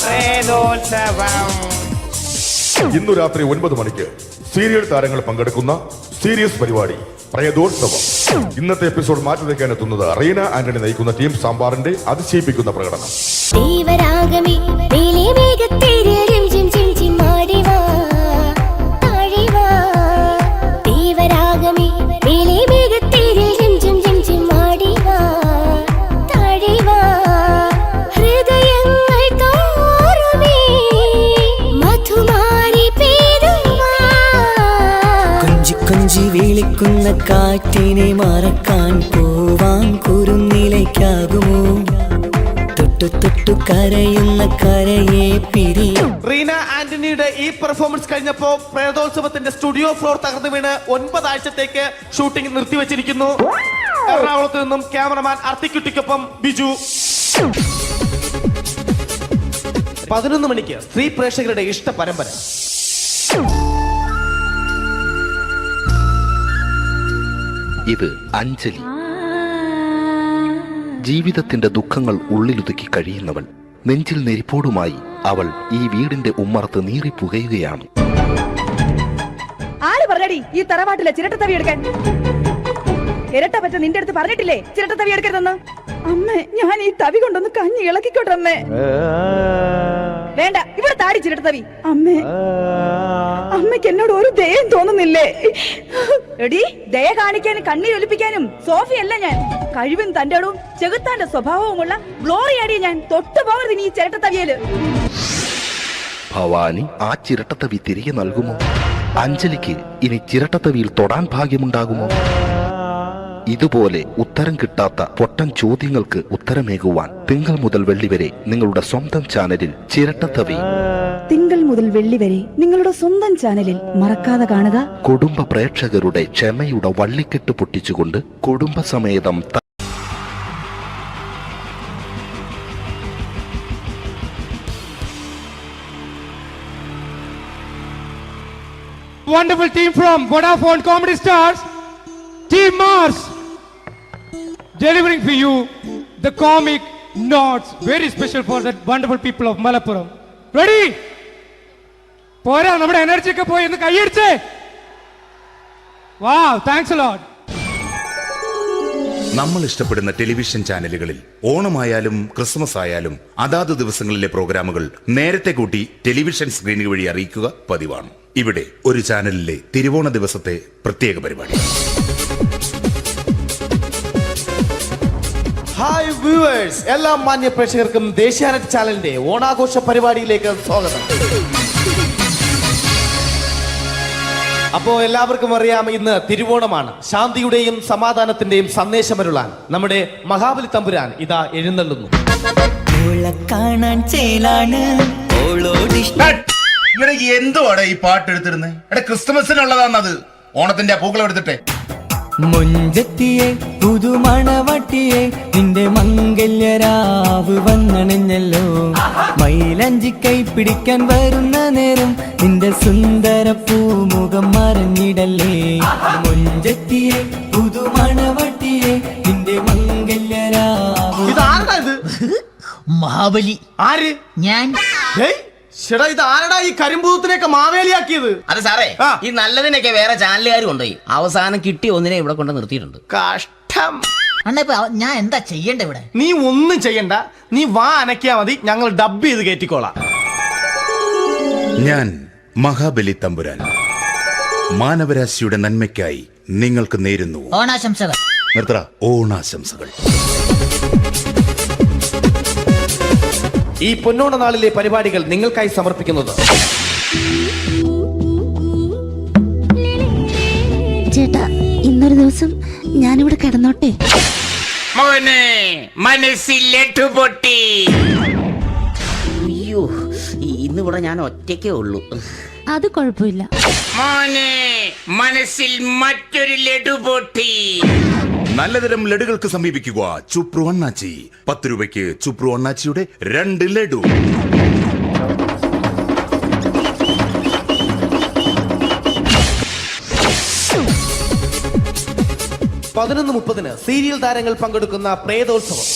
പ്രേതോത്സവം. ഇന്നു രാത്രി 9 മണിക്ക് സീരിയൽ താരങ്ങൾ പങ്കെടുക്കുന്ന സീരിയസ് പരിപാടി പ്രേതോത്സവം. ഇന്നത്തെ എപ്പിസോഡ് മാറ്റി വയ്ക്കാൻ എത്തുന്നത് റീന ആന്റണി നയിക്കുന്ന ടീം സാമ്പാറിന്റെ അതിശയിപ്പിക്കുന്ന പ്രകടനം. കൊഞ്ചി വിളിക്കുന്ന കാറ്റിനെ മറക്കാൻ പോവാൻ കുരുന്നിലേക്കാകുമോ? തൊട്ടു തൊട്ടു കരയുന്ന കരയെ പിരിയും. റീന ആന്റണിയുടെ ഈ പെർഫോമൻസ് കഴിഞ്ഞപ്പോ പ്രേതോത്സവത്തിന്റെ സ്റ്റുഡിയോ ഫ്ലോർ തകർന്നു വീണ് 9 ആഴ്ചത്തേക്ക് ഷൂട്ടിംഗ് നിർത്തിവെച്ചിരിക്കുന്നു. എറണാകുളത്ത് നിന്നും ക്യാമറമാൻ അർത്തിക്കുട്ടിക്കൊപ്പം ബിജു. 11 മണിക്ക് സ്ത്രീ പ്രേക്ഷകരുടെ ഇഷ്ട പരമ്പര. ഇത് അഞ്ജലി. ജീവിതത്തിന്റെ ദുഃഖങ്ങൾ ഉള്ളിലൊതുക്കി കഴിയുന്നവൾ. നെഞ്ചിൽ നെരിപ്പോടുമായി അവൾ ഈ വീടിന്റെ ഉമ്മറത്ത് നീറിപ്പുകയുകയാണ്. ആര് പറഞ്ഞടി ഈ തറവാട്ടിലെ ചിരട്ട തവി എടുക്കാൻ? ഇരട്ട പറ്റ നിന്റെ അടുത്ത് പറഞ്ഞിട്ടില്ലേ ചിരട്ട തവി എടുക്കരുതെന്ന്? അമ്മേ, ഞാൻ ഈ തവി കൊണ്ടൊന്ന് കഞ്ഞി ഇളക്കിക്കോട്ടെ അമ്മേ. വേണ്ട, ഇവിടെ താടി ചിരട്ട തവി. അമ്മേ, അമ്മയ്ക്ക് എന്നോട് ഒരു ദയം തോന്നുന്നില്ലേ? എടി, ദയ കാണിക്കാനും കണ്ണീരൊലിപ്പിക്കാനും സോഫിയല്ല ഞാൻ. കഴിവും തന്റെടും ചെകുത്താന്റെ സ്വഭാവവുമുള്ള ഗ്ലോറിയാടിയ ഞാൻ. തൊട്ടു പോകരുത് നീ ചിരട്ട തവിയല്. ഭവാനി ആ ചിരട്ടത്തവി തിരികെ നൽകുമോ? അഞ്ജലിക്ക് ഇനി ചിരട്ടത്തവിയിൽ തൊടാൻ ഭാഗ്യമുണ്ടാകുമോ? ഇതുപോലെ ഉത്തരം കിട്ടാത്ത പൊട്ടൻ ചോദ്യങ്ങൾക്ക് ഉത്തരമേകുവാൻ തിങ്കൾ മുതൽ വെള്ളി വരെ നിങ്ങളുടെ സ്വന്തം ചാനലിൽ ചിരട്ടത്തവി. തിങ്കൾ മുതൽ വെള്ളി വരെ നിങ്ങളുടെ സ്വന്തം ചാനലിൽ മറക്കാതെ കാണുക. കുടുംബ പ്രേക്ഷകരുടെ ക്ഷമയുടെ വള്ളിക്കെട്ട് പൊട്ടിച്ചുകൊണ്ട് കുടുംബസമേതം Wonderful team from Vodafone Comedy Stars, Team Mars, delivering for you the comic notes very special for the wonderful people of Malappuram. Ready? പോരാ, നമ്മുടെ എനർജി ഒക്കെ പോയി ഒന്ന് കൈയടിച്ചേ. Wow, thanks a lot. നമ്മൾ ഇഷ്ടപ്പെടുന്ന ടെലിവിഷൻ ചാനലുകളിൽ ഓണമായാലും ക്രിസ്മസ് ആയാലും അതാത് ദിവസങ്ങളിലെ പ്രോഗ്രാമുകൾ നേരത്തെ കൂട്ടി ടെലിവിഷൻ സ്ക്രീനുകൾ വഴി അറിയിക്കുക പതിവാണ്. ഇവിടെ ഒരു ചാനലിലെ തിരുവോണ ദിവസത്തെ പ്രത്യേക പരിപാടി. ഹായ് വ്യൂവേഴ്സ്, എല്ലാ മാന്യ പ്രേക്ഷകർക്കും ദേശീയാനെറ്റ് ചാനലിന്റെ ഓണാഘോഷ പരിപാടിയിലേക്ക് സ്വാഗതം. അപ്പോ എല്ലാവർക്കും അറിയാം, ഇന്ന് തിരുവോണമാണ്. ശാന്തിയുടെയും സമാധാനത്തിന്റെയും സന്ദേശമരുളാൻ നമ്മുടെ മഹാബലി തമ്പുരാൻ ഇതാ എഴുന്നള്ളുന്നു. കാണാൻ ചേലാണ് എന്തുവാടെ ഈ പാട്ട് എടുത്തിരുന്നേ? ക്രിസ്മസിനുള്ളതാണത്. ഓണത്തിന്റെ പൂക്കളം എടുത്തിട്ടെ മുഞ്ചത്തിയെ പുതുമണവട്ടിയെ നിന്റെ മംഗല്യരാവ് വന്നണഞ്ഞല്ലോ. മൈലഞ്ചി കൈ പിടിക്കാൻ വരുന്ന നേരം നിന്റെ സുന്ദര പൂമുഖം മറഞ്ഞിടല്ലേ. മുഞ്ചത്തിയെ പുതുമണവട്ടിയെ നിന്റെ മംഗല്യരാവ്. മഹാബലി. ആര്? ഞാൻ. ചേട്ടാ ഇത് ആരടാ ഈ കരിമ്പൂത്തിനെയൊക്കെ മാവേലിയാക്കിയത്? അതെ സാറേ, ഈ നല്ലതിനൊക്കെ വേറെ ചാനലുകാർ കൊണ്ടുപോയി അവസാനം കിട്ടിയ ഒന്നിനെ ഇവിടെ കൊണ്ട് നിർത്തിയിട്ടുണ്ട്. കഷ്ടം. ഞാൻ എന്താ ചെയ്യണ്ട ഇവിടെ? നീ ഒന്നും ചെയ്യണ്ട, നീ വാ അനക്കിയാ മതി, ഞങ്ങൾ ഡബ് ചെയ്ത് കയറ്റിക്കോളാം. ഞാൻ മഹാബലി തമ്പുരാൻ മാനവരാശിയുടെ നന്മയ്ക്കായി നിങ്ങൾക്ക് നേരുന്നു ഓണാശംസകൾ. നിർത്തറ ഓണാശംസകൾ. ഈ പൊന്നോണ നാളിലെ പരിപാടികൾ നിങ്ങൾക്കായി സമർപ്പിക്കുന്നത് ചേട്ടാ ഇന്നൊരു ദിവസം ഞാനിവിടെ കിടന്നോട്ടെ? മോനെ മനസ്സിലെട്ടു പൊട്ടി. അയ്യോ, ഇന്നിവിടെ ഞാൻ ഒറ്റയ്ക്കേ ഉള്ളൂ. അത് കുഴപ്പമില്ല. മോനെ മനസ്സിൽ മറ്റൊരു ലഡു പൊട്ടി. നല്ലതരം ലഡുകൾക്ക് സമീപിക്കുക ചുപ്രു അണ്ണാച്ചി. 10 രൂപയ്ക്ക് ചുപ്രു അണ്ണാച്ചിയുടെ 2 ലഡു. പതിനൊന്ന് 30 സീരിയൽ താരങ്ങൾ പങ്കെടുക്കുന്ന പ്രേതോത്സവം.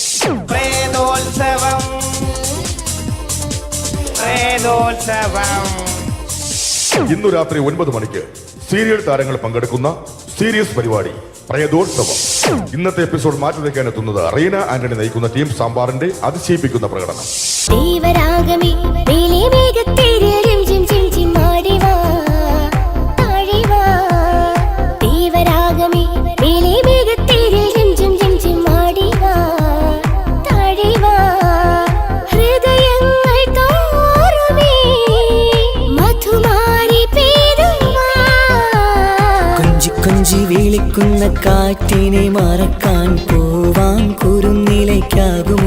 പ്രേതോത്സവം പ്രേതോത്സവം. ഇന്നു രാത്രി 9 മണിക്ക് സീരിയൽ താരങ്ങൾ പങ്കെടുക്കുന്ന സീരിയസ് പരിപാടി പ്രേതോത്സവം. ഇന്നത്തെ എപ്പിസോഡ് മാറ്റി വയ്ക്കാൻ എത്തുന്നത് റീന ആന്റണി നയിക്കുന്ന ടീം സാമ്പാറിന്റെ അതിശയിപ്പിക്കുന്ന പ്രകടനം. കൊഞ്ചി വിളിക്കുന്ന കാറ്റിനെ മറക്കാൻ പോവാൻ കുരുന്നിലേക്കാകുമോ.